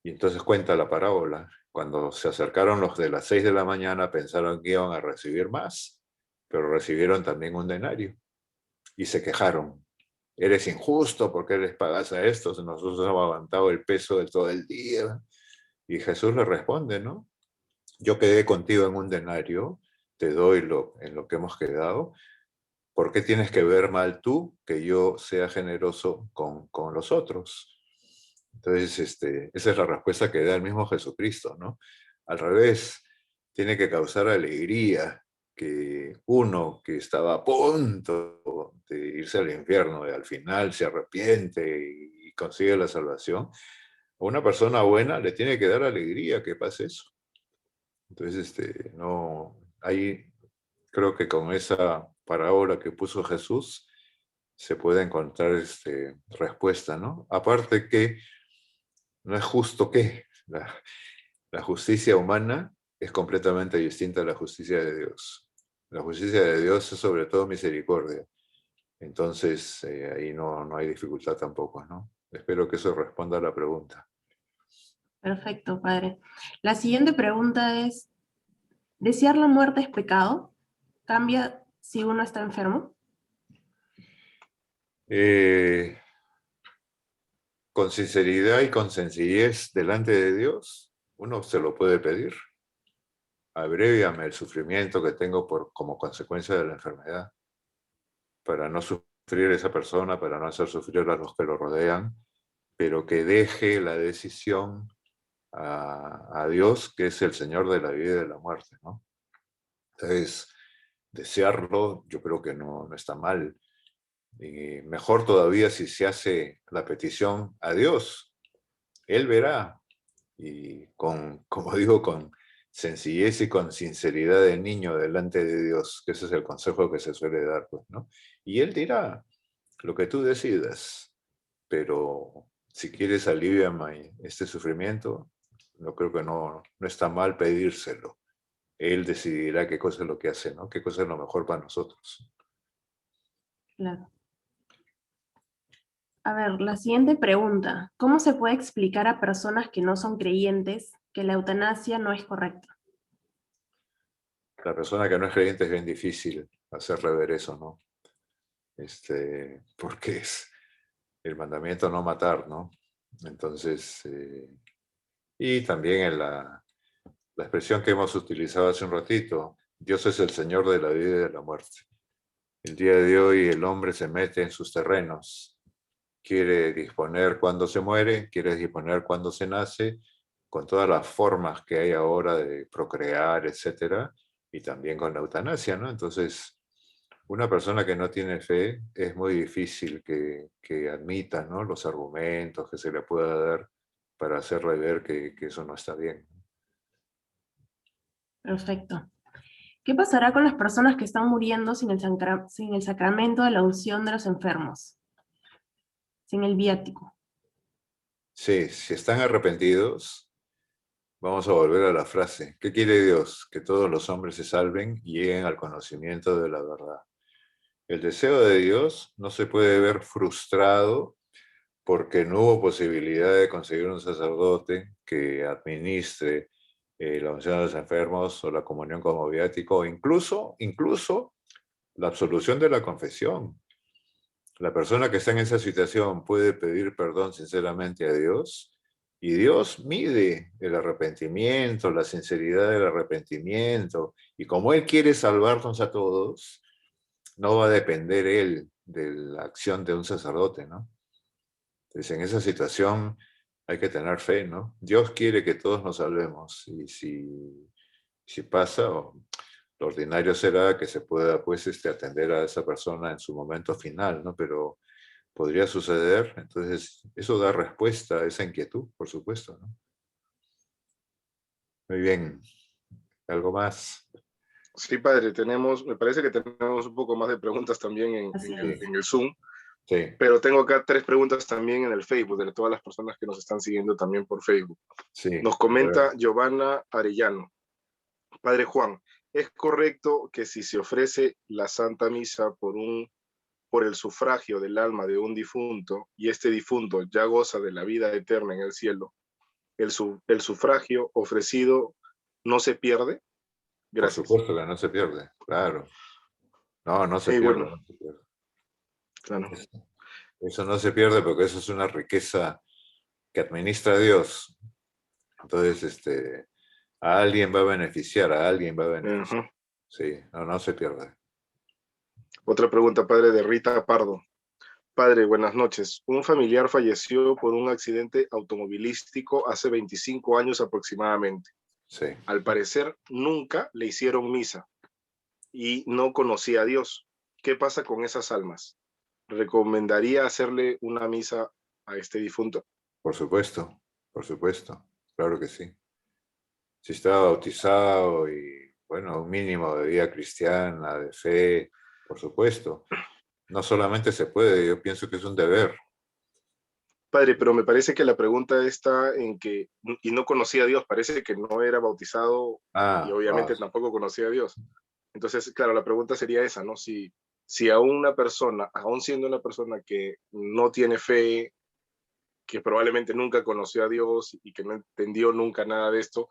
Y entonces cuenta la parábola. Cuando se acercaron los de las 6 de la mañana, pensaron que iban a recibir más, pero recibieron también un denario. Y se quejaron. Eres injusto, ¿por qué les pagas a estos? Nosotros hemos aguantado el peso de todo el día. Y Jesús le responde, ¿no? Yo quedé contigo en un denario, te doy en lo que hemos quedado. ¿Por qué tienes que ver mal tú que yo sea generoso con los otros? Entonces, esa es la respuesta que da el mismo Jesucristo, ¿no? Al revés, tiene que causar alegría que uno que estaba a punto de irse al infierno y al final se arrepiente y consigue la salvación, a una persona buena le tiene que dar alegría que pase eso. Entonces, no, ahí creo que con esa parábola que puso Jesús se puede encontrar respuesta, ¿no? Aparte que no es justo que la justicia humana es completamente distinta a la justicia de Dios. La justicia de Dios es sobre todo misericordia. Entonces, ahí no hay dificultad tampoco, ¿no? Espero que eso responda a la pregunta. Perfecto, padre. La siguiente pregunta es, ¿desear la muerte es pecado? ¿Cambia si uno está enfermo? Con sinceridad y con sencillez delante de Dios, uno se lo puede pedir. Abréviame el sufrimiento que tengo como consecuencia de la enfermedad, para no sufrir a esa persona, para no hacer sufrir a los que lo rodean, pero que deje la decisión a Dios, que es el Señor de la vida y de la muerte, ¿no? Entonces, desearlo yo creo que no está mal. Y mejor todavía si se hace la petición a Dios. Él verá. Y como digo, con sencillez y con sinceridad de niño delante de Dios, que ese es el consejo que se suele dar, pues, ¿no? Y Él dirá lo que tú decidas, pero si quieres aliviarme este sufrimiento, no creo que no está mal pedírselo. Él decidirá qué cosa es lo que hace, ¿no? Qué cosa es lo mejor para nosotros. Claro. A ver, la siguiente pregunta. ¿Cómo se puede explicar a personas que no son creyentes que la eutanasia no es correcta? La persona que no es creyente es bien difícil hacerle ver eso, ¿no? Porque es el mandamiento no matar, ¿no? Entonces, y también en la expresión que hemos utilizado hace un ratito, Dios es el Señor de la vida y de la muerte. El día de hoy el hombre se mete en sus terrenos, quiere disponer cuando se muere, quiere disponer cuando se nace, con todas las formas que hay ahora de procrear, etcétera, y también con la eutanasia, ¿no? Entonces, una persona que no tiene fe es muy difícil que admita, ¿no?, los argumentos que se le pueda dar para hacerle ver que eso no está bien. Perfecto. ¿Qué pasará con las personas que están muriendo sin el sacramento de la unción de los enfermos? Sin el viático. Sí, si están arrepentidos, vamos a volver a la frase. ¿Qué quiere Dios? Que todos los hombres se salven y lleguen al conocimiento de la verdad. El deseo de Dios no se puede ver frustrado porque no hubo posibilidad de conseguir un sacerdote que administre la unción de los enfermos o la comunión como viático, o incluso la absolución de la confesión. La persona que está en esa situación puede pedir perdón sinceramente a Dios y Dios mide el arrepentimiento, la sinceridad del arrepentimiento, y como Él quiere salvarnos a todos, no va a depender Él de la acción de un sacerdote, ¿no? Entonces, en esa situación hay que tener fe, ¿no? Dios quiere que todos nos salvemos, y si pasa, lo ordinario será que se pueda, pues, atender a esa persona en su momento final, ¿no? Pero podría suceder. Entonces, eso da respuesta a esa inquietud, por supuesto, ¿no? Muy bien. ¿Algo más? Sí, padre, me parece que tenemos un poco más de preguntas también Así es. en el Zoom, Sí, pero tengo acá 3 preguntas también en el Facebook, de todas las personas que nos están siguiendo también por Facebook. sí. Nos A ver. comenta Giovanna Arellano. Padre Juan, ¿es correcto que si se ofrece la Santa Misa por el sufragio del alma de un difunto y este difunto ya goza de la vida eterna en el cielo, el sufragio ofrecido no se pierde? Por Gracias. supuesto que no se pierde, claro. No, no se pierde, Bueno, no se pierde. claro. Eso no se pierde porque eso es una riqueza que administra Dios. Entonces, a alguien va a beneficiar, a alguien va a beneficiar. Ajá. Sí, no, no se pierde. Otra pregunta, padre, de Rita Pardo. Padre, buenas noches. Un familiar falleció por un accidente automovilístico hace 25 años aproximadamente. Sí. Al parecer, nunca le hicieron misa y no conocía a Dios. ¿Qué pasa con esas almas? ¿Recomendaría hacerle una misa a este difunto? Por supuesto, claro que sí. Si estaba bautizado y, bueno, un mínimo de vida cristiana, de fe, por supuesto. No solamente se puede, yo pienso que es un deber. Padre, pero me parece que la pregunta está en que, y no conocía a Dios, parece que no era bautizado y Ah, wow. obviamente tampoco conocía a Dios. Entonces, claro, la pregunta sería esa, ¿no? Si a una persona, aún siendo una persona que no tiene fe, que probablemente nunca conoció a Dios y que no entendió nunca nada de esto,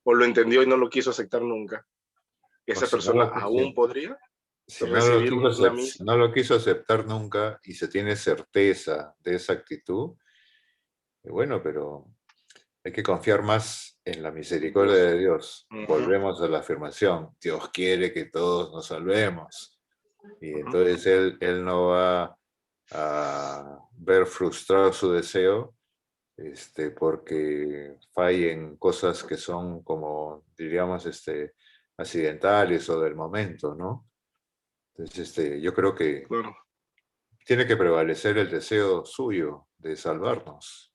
o lo entendió y no lo quiso aceptar nunca, O ¿esa si no persona lo, aún podría si no lo recibir quiso, una misa? si no lo quiso aceptar nunca y se tiene certeza de esa actitud, bueno, pero hay que confiar más en la misericordia Dios. de Dios. Uh -huh, Volvemos a la afirmación, Dios quiere que todos nos salvemos. Y uh -huh. entonces él no va a ver frustrado su deseo porque fallen cosas que son como, diríamos, accidentales o del momento, ¿no? Entonces, yo creo que Claro. tiene que prevalecer el deseo suyo de salvarnos,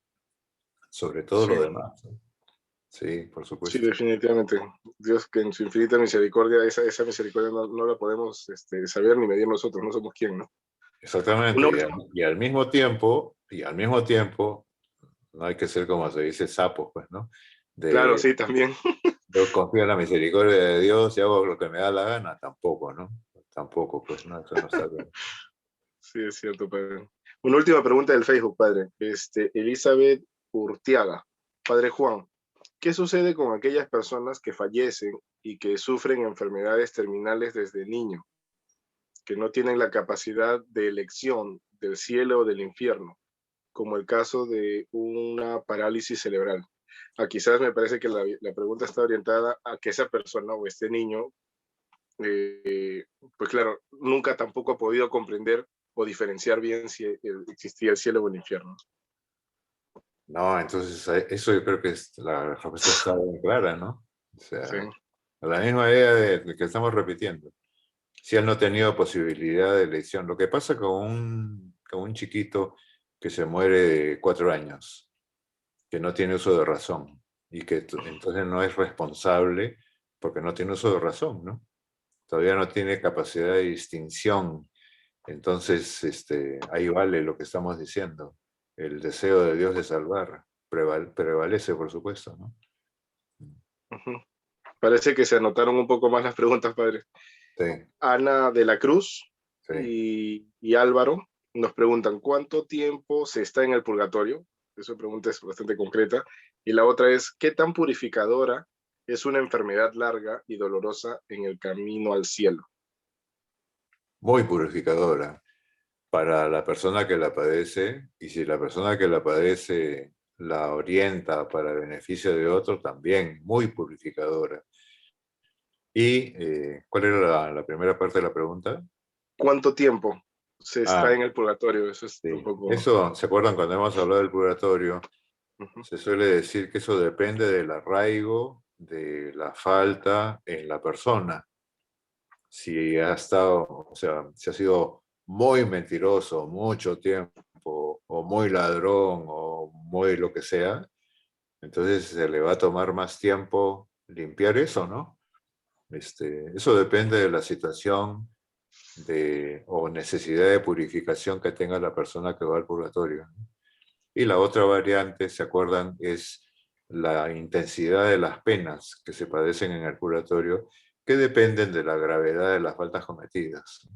sobre todo Sí. lo demás, ¿no? Sí, por Sí, supuesto. definitivamente. Dios que en su infinita misericordia, esa misericordia no la podemos saber ni medir nosotros, no somos quién, ¿no? Exactamente. Una Y última. al mismo tiempo, no hay que ser como se dice sapos, pues, ¿no? Claro, De sí, también. yo confío en la misericordia de Dios y hago lo que me da la gana, tampoco, ¿no? Tampoco, pues, no, eso no está bien. Sí, es cierto, padre. Una última pregunta del Facebook, padre. Elizabeth Urtiaga. Padre Juan, ¿qué sucede con aquellas personas que fallecen y que sufren enfermedades terminales desde niño, que no tienen la capacidad de elección del cielo o del infierno, como el caso de una parálisis cerebral? Quizás me parece que la pregunta está orientada a que esa persona o este niño, pues claro, nunca tampoco ha podido comprender o diferenciar bien si existía el cielo o el infierno. No, entonces eso yo creo que la respuesta está bien clara, ¿no? O Sí, sea, la misma idea de que estamos repitiendo. Si él no ha tenido posibilidad de elección, lo que pasa con un chiquito que se muere de 4 años, que no tiene uso de razón y que entonces no es responsable porque no tiene uso de razón, ¿no? Todavía no tiene capacidad de distinción. Entonces, ahí vale lo que estamos diciendo. El deseo de Dios de salvar prevalece, por supuesto, ¿no? uh-huh. Parece que se anotaron un poco más las preguntas, padre. Sí, Ana de la Cruz sí. y Álvaro nos preguntan, ¿cuánto tiempo se está en el purgatorio? Esa pregunta es bastante concreta. Y la otra es, ¿qué tan purificadora es una enfermedad larga y dolorosa en el camino al cielo? Muy purificadora para la persona que la padece, y si la persona que la padece la orienta para el beneficio de otro, también muy purificadora. ¿Y cuál era la primera parte de la pregunta? ¿Cuánto tiempo se está Ah, en el purgatorio? Eso es un sí. poco... Eso, ¿se acuerdan cuando hemos hablado del purgatorio? Uh-huh. Se suele decir que eso depende del arraigo, de la falta en la persona. Si ha estado, o sea, si ha sido muy mentiroso mucho tiempo, tiempo, o muy ladrón, o muy lo que sea, entonces se le va a tomar más tiempo limpiar eso, ¿no? Eso depende de la situación o necesidad de purificación que tenga la persona que va al purgatorio. Y la otra variante, ¿se acuerdan? Es la intensidad de las penas que se padecen en el purgatorio, que dependen de la gravedad de las faltas cometidas.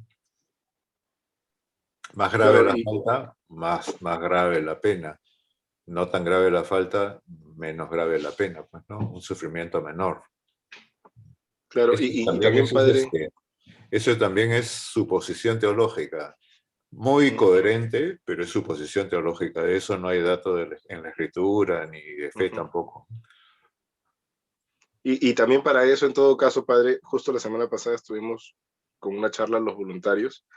Más grave Claro, la falta, más grave la pena. No tan grave la falta, menos grave la pena, pues, ¿no? Un sufrimiento menor. claro, Eso y también también, padre, eso también es suposición teológica. Muy coherente, pero es suposición teológica. De eso no hay dato en la escritura, ni de fe ujú. tampoco. Y también para eso, en todo caso, padre, justo la semana pasada estuvimos con una charla a los voluntarios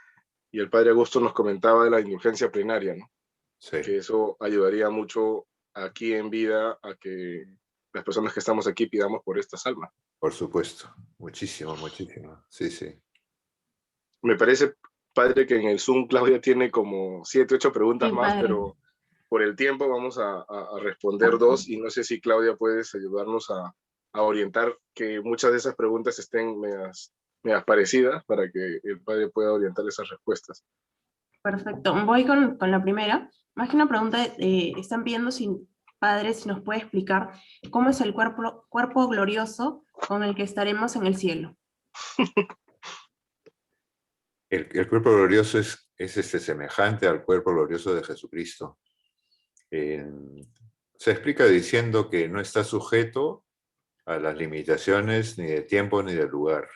y el padre Augusto nos comentaba de la indulgencia plenaria, ¿no? Sí, Que eso ayudaría mucho aquí en vida a que las personas que estamos aquí pidamos por estas almas. por supuesto. Muchísimo, muchísimo. Sí, sí. Me parece, padre, que en el Zoom Claudia tiene como 7, 8 preguntas Sí, más, padre. pero por el tiempo vamos a responder dos y no sé si Claudia puedes ayudarnos a orientar que muchas de esas preguntas estén medias parecidas para que el padre pueda orientar esas respuestas. Perfecto. Voy con la primera. Más que una pregunta, están pidiendo si, padre, si nos puede explicar cómo es el cuerpo glorioso con el que estaremos en el cielo. El cuerpo glorioso es semejante al cuerpo glorioso de Jesucristo. Se explica diciendo que no está sujeto a las limitaciones ni de tiempo ni de lugar.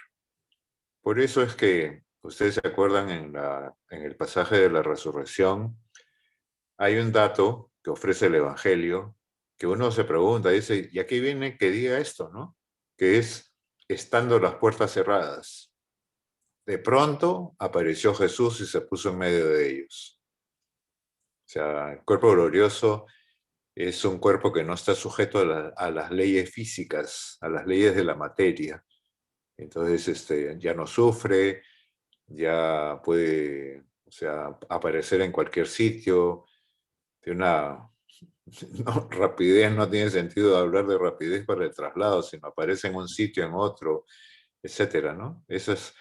Por eso es que, ustedes se acuerdan en el pasaje de la resurrección, hay un dato que ofrece el Evangelio, que uno se pregunta, dice, ¿y aquí viene que diga esto, no? Que es, estando las puertas cerradas. De pronto apareció Jesús y se puso en medio de ellos. O sea, el cuerpo glorioso es un cuerpo que no está sujeto a las leyes físicas, a las leyes de la materia. Entonces, ya no sufre, ya puede, o sea, aparecer en cualquier sitio, de una rapidez, no tiene sentido hablar de rapidez para el traslado, sino aparece en un sitio, en otro, etcétera, ¿no? Esas,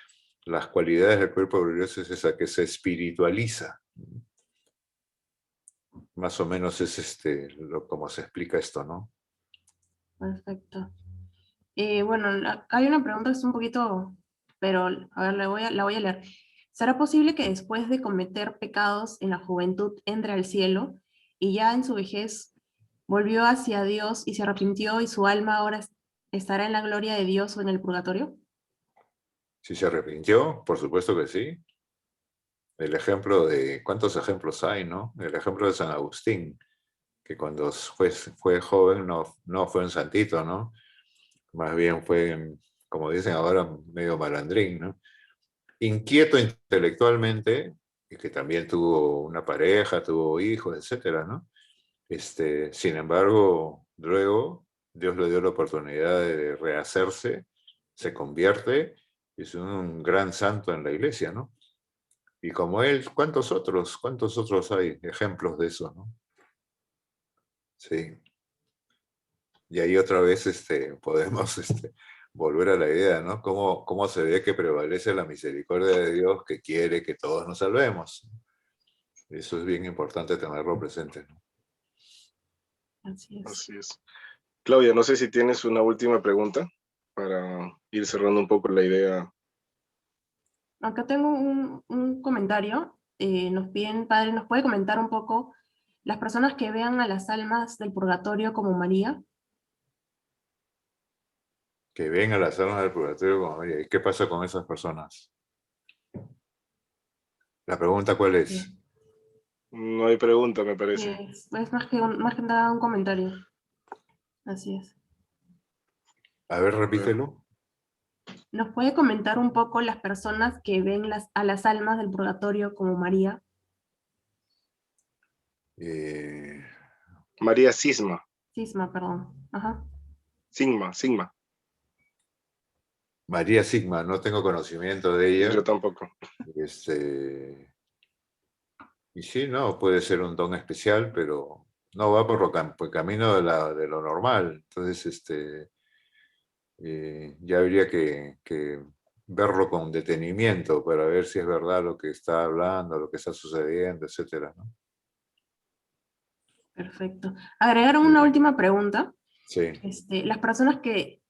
las cualidades del cuerpo glorioso es esa que se espiritualiza. Más o menos es como se explica esto, ¿no? Perfecto. Bueno, acá hay una pregunta que es un poquito, pero a ver, la voy a leer. ¿Será posible que después de cometer pecados en la juventud entre al cielo y ya en su vejez volvió hacia Dios y se arrepintió y su alma ahora estará en la gloria de Dios o en el purgatorio? Si se arrepintió, por supuesto que sí. El ejemplo ¿cuántos ejemplos hay, no? El ejemplo de San Agustín, que cuando fue joven no fue un santito, ¿no? Más bien fue, como dicen ahora, medio malandrín, ¿no? Inquieto intelectualmente, y que también tuvo una pareja, tuvo hijos, etcétera, ¿no? Sin embargo, luego Dios le dio la oportunidad de rehacerse, se convierte, y es un gran santo en la iglesia, ¿no? Y como él, cuántos otros hay ejemplos de eso, ¿no? Sí. Y ahí otra vez podemos volver a la idea, ¿no? ¿Cómo se ve que prevalece la misericordia de Dios que quiere que todos nos salvemos? Eso es bien importante tenerlo presente, ¿no? Así es. Así es. Claudia, no sé si tienes una última pregunta para ir cerrando un poco la idea. Acá tengo un comentario. Nos piden, padre, ¿nos puede comentar un poco las personas que vean a las almas del purgatorio como María? Que ven a las almas del purgatorio como María. ¿Y qué pasa con esas personas? La pregunta, ¿cuál es? No hay pregunta, me parece. Es más que nada un comentario. Así es. A ver, A ver. repítelo. ¿Nos puede comentar un poco las personas que ven a las almas del purgatorio como María? Eh, María Sisma. Cisma, perdón. Ajá. Sigma. María Sigma, no tengo conocimiento de Yo ella. tampoco. Este, Y sí, no, puede ser un don especial, pero no va por el camino de lo normal. Entonces, ya habría que verlo con detenimiento para ver si es verdad lo que está hablando, lo que está sucediendo, etcétera, ¿no? Perfecto. Agregaron Muy una bien. última pregunta. Sí, Las personas que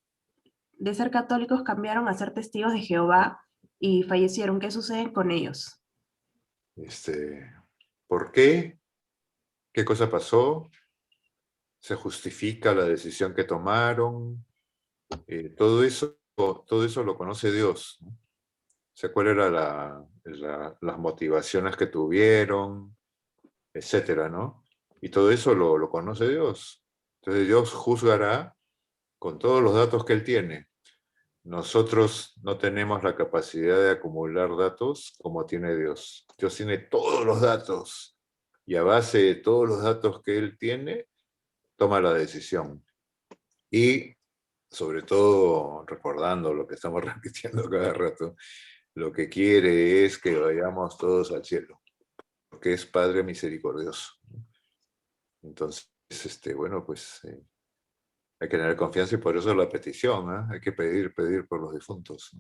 de ser católicos cambiaron a ser testigos de Jehová y fallecieron, ¿qué sucede con ellos? ¿por qué? ¿Qué cosa pasó? ¿Se justifica la decisión que tomaron? Todo eso lo conoce Dios, ¿no? O sea, cuáles eran las motivaciones que tuvieron, etcétera, ¿no? Y todo eso lo conoce Dios. Entonces Dios juzgará con todos los datos que Él tiene. Nosotros no tenemos la capacidad de acumular datos como tiene Dios. Dios tiene todos los datos y a base de todos los datos que Él tiene, toma la decisión. Y sobre todo, recordando lo que estamos repitiendo cada rato, lo que quiere es que vayamos todos al cielo, porque es Padre misericordioso. Entonces, bueno, pues hay que tener confianza y por eso la petición, ¿eh? Hay que pedir por los difuntos,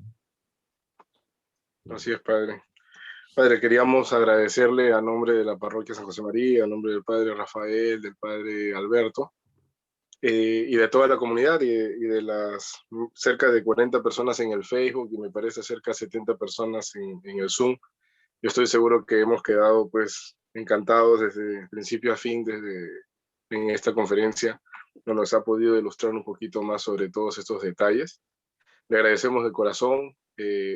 ¿no? Así es, padre. Padre, queríamos agradecerle a nombre de la parroquia San José María, a nombre del padre Rafael, del padre Alberto, y de toda la comunidad y de las cerca de 40 personas en el Facebook y me parece cerca de 70 personas en el Zoom. Yo estoy seguro que hemos quedado pues encantados desde principio a fin, desde en esta conferencia, nos ha podido ilustrar un poquito más sobre todos estos detalles. Le agradecemos de corazón.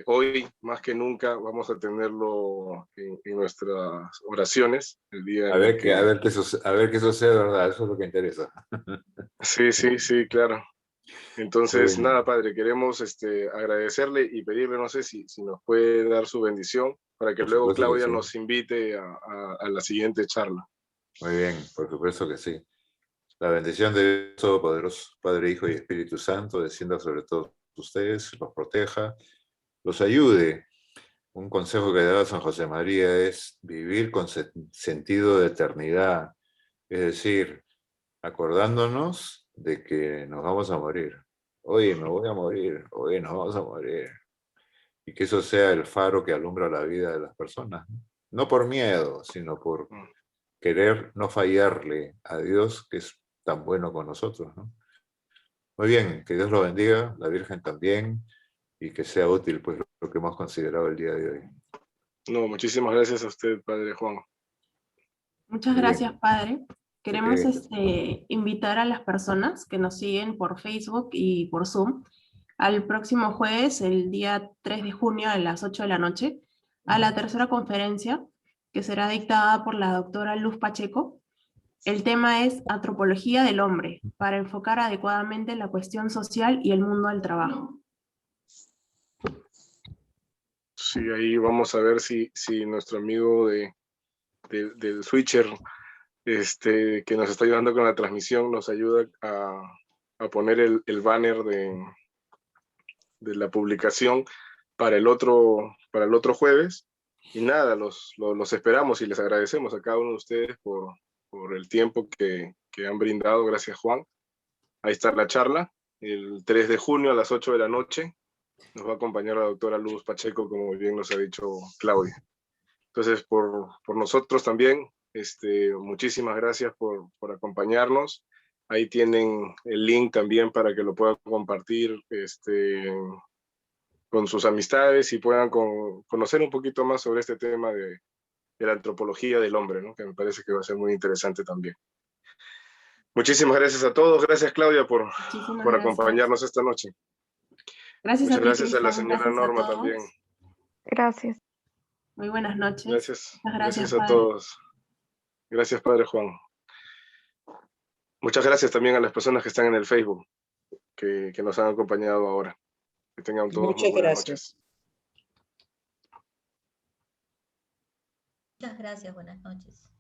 Hoy, más que nunca, vamos a tenerlo en nuestras oraciones, el día A en el ver, que... a ver que eso sea verdad, eso es lo que interesa. Sí, sí, sí, claro. Muy Entonces, bien, nada, padre, queremos agradecerle y pedirle, no sé si nos puede dar su bendición para que por luego supuesto que Claudia sí. nos invite a la siguiente charla. Muy bien, por supuesto que sí. La bendición de Dios Todopoderoso, Padre, Hijo y Espíritu Santo, descienda sobre todos ustedes, los proteja, los ayude. Un consejo que daba San José María es vivir con sentido de eternidad, es decir, acordándonos de que nos vamos a morir. Oye, me voy a morir, oye, nos vamos a morir. Y que eso sea el faro que alumbra la vida de las personas. No por miedo, sino por querer no fallarle a Dios, que es tan bueno con nosotros, ¿no? Muy bien, que Dios lo bendiga, la Virgen también, y que sea útil pues lo que hemos considerado el día de hoy. No, muchísimas gracias a usted, padre Juan. Muchas Muy gracias, bien. padre. ¿De Queremos qué? invitar a las personas que nos siguen por Facebook y por Zoom al próximo jueves, el día 3 de junio a las 8 de la noche, a la tercera conferencia que será dictada por la doctora Luz Pacheco. El tema es Antropología del Hombre, para enfocar adecuadamente la cuestión social y el mundo del trabajo. Sí, ahí vamos a ver si nuestro amigo del Switcher que nos está ayudando con la transmisión nos ayuda a poner el banner de la publicación para el otro jueves. Y nada, los esperamos y les agradecemos a cada uno de ustedes por el tiempo que han brindado. Gracias, Juan. Ahí está la charla. El 3 de junio a las 8 de la noche nos va a acompañar la doctora Luz Pacheco, como bien nos ha dicho Claudia. Entonces, por nosotros también, muchísimas gracias por acompañarnos. Ahí tienen el link también para que lo puedan compartir con sus amistades y puedan conocer un poquito más sobre este tema de la antropología del hombre, ¿no? Que me parece que va a ser muy interesante también. Muchísimas gracias a todos. Gracias, Claudia, Muchísimas por gracias. acompañarnos esta noche. Gracias a Muchas ti, gracias a la Cristian. señora Gracias a Norma también. todos. Gracias. Muy buenas noches. Gracias, Muchas gracias, gracias a padre. todos. Gracias, Padre Juan. Muchas gracias también a las personas que están en el Facebook, que nos han acompañado ahora. Que tengan todos muy Muchas buenas gracias. noches. Muchas gracias, buenas noches.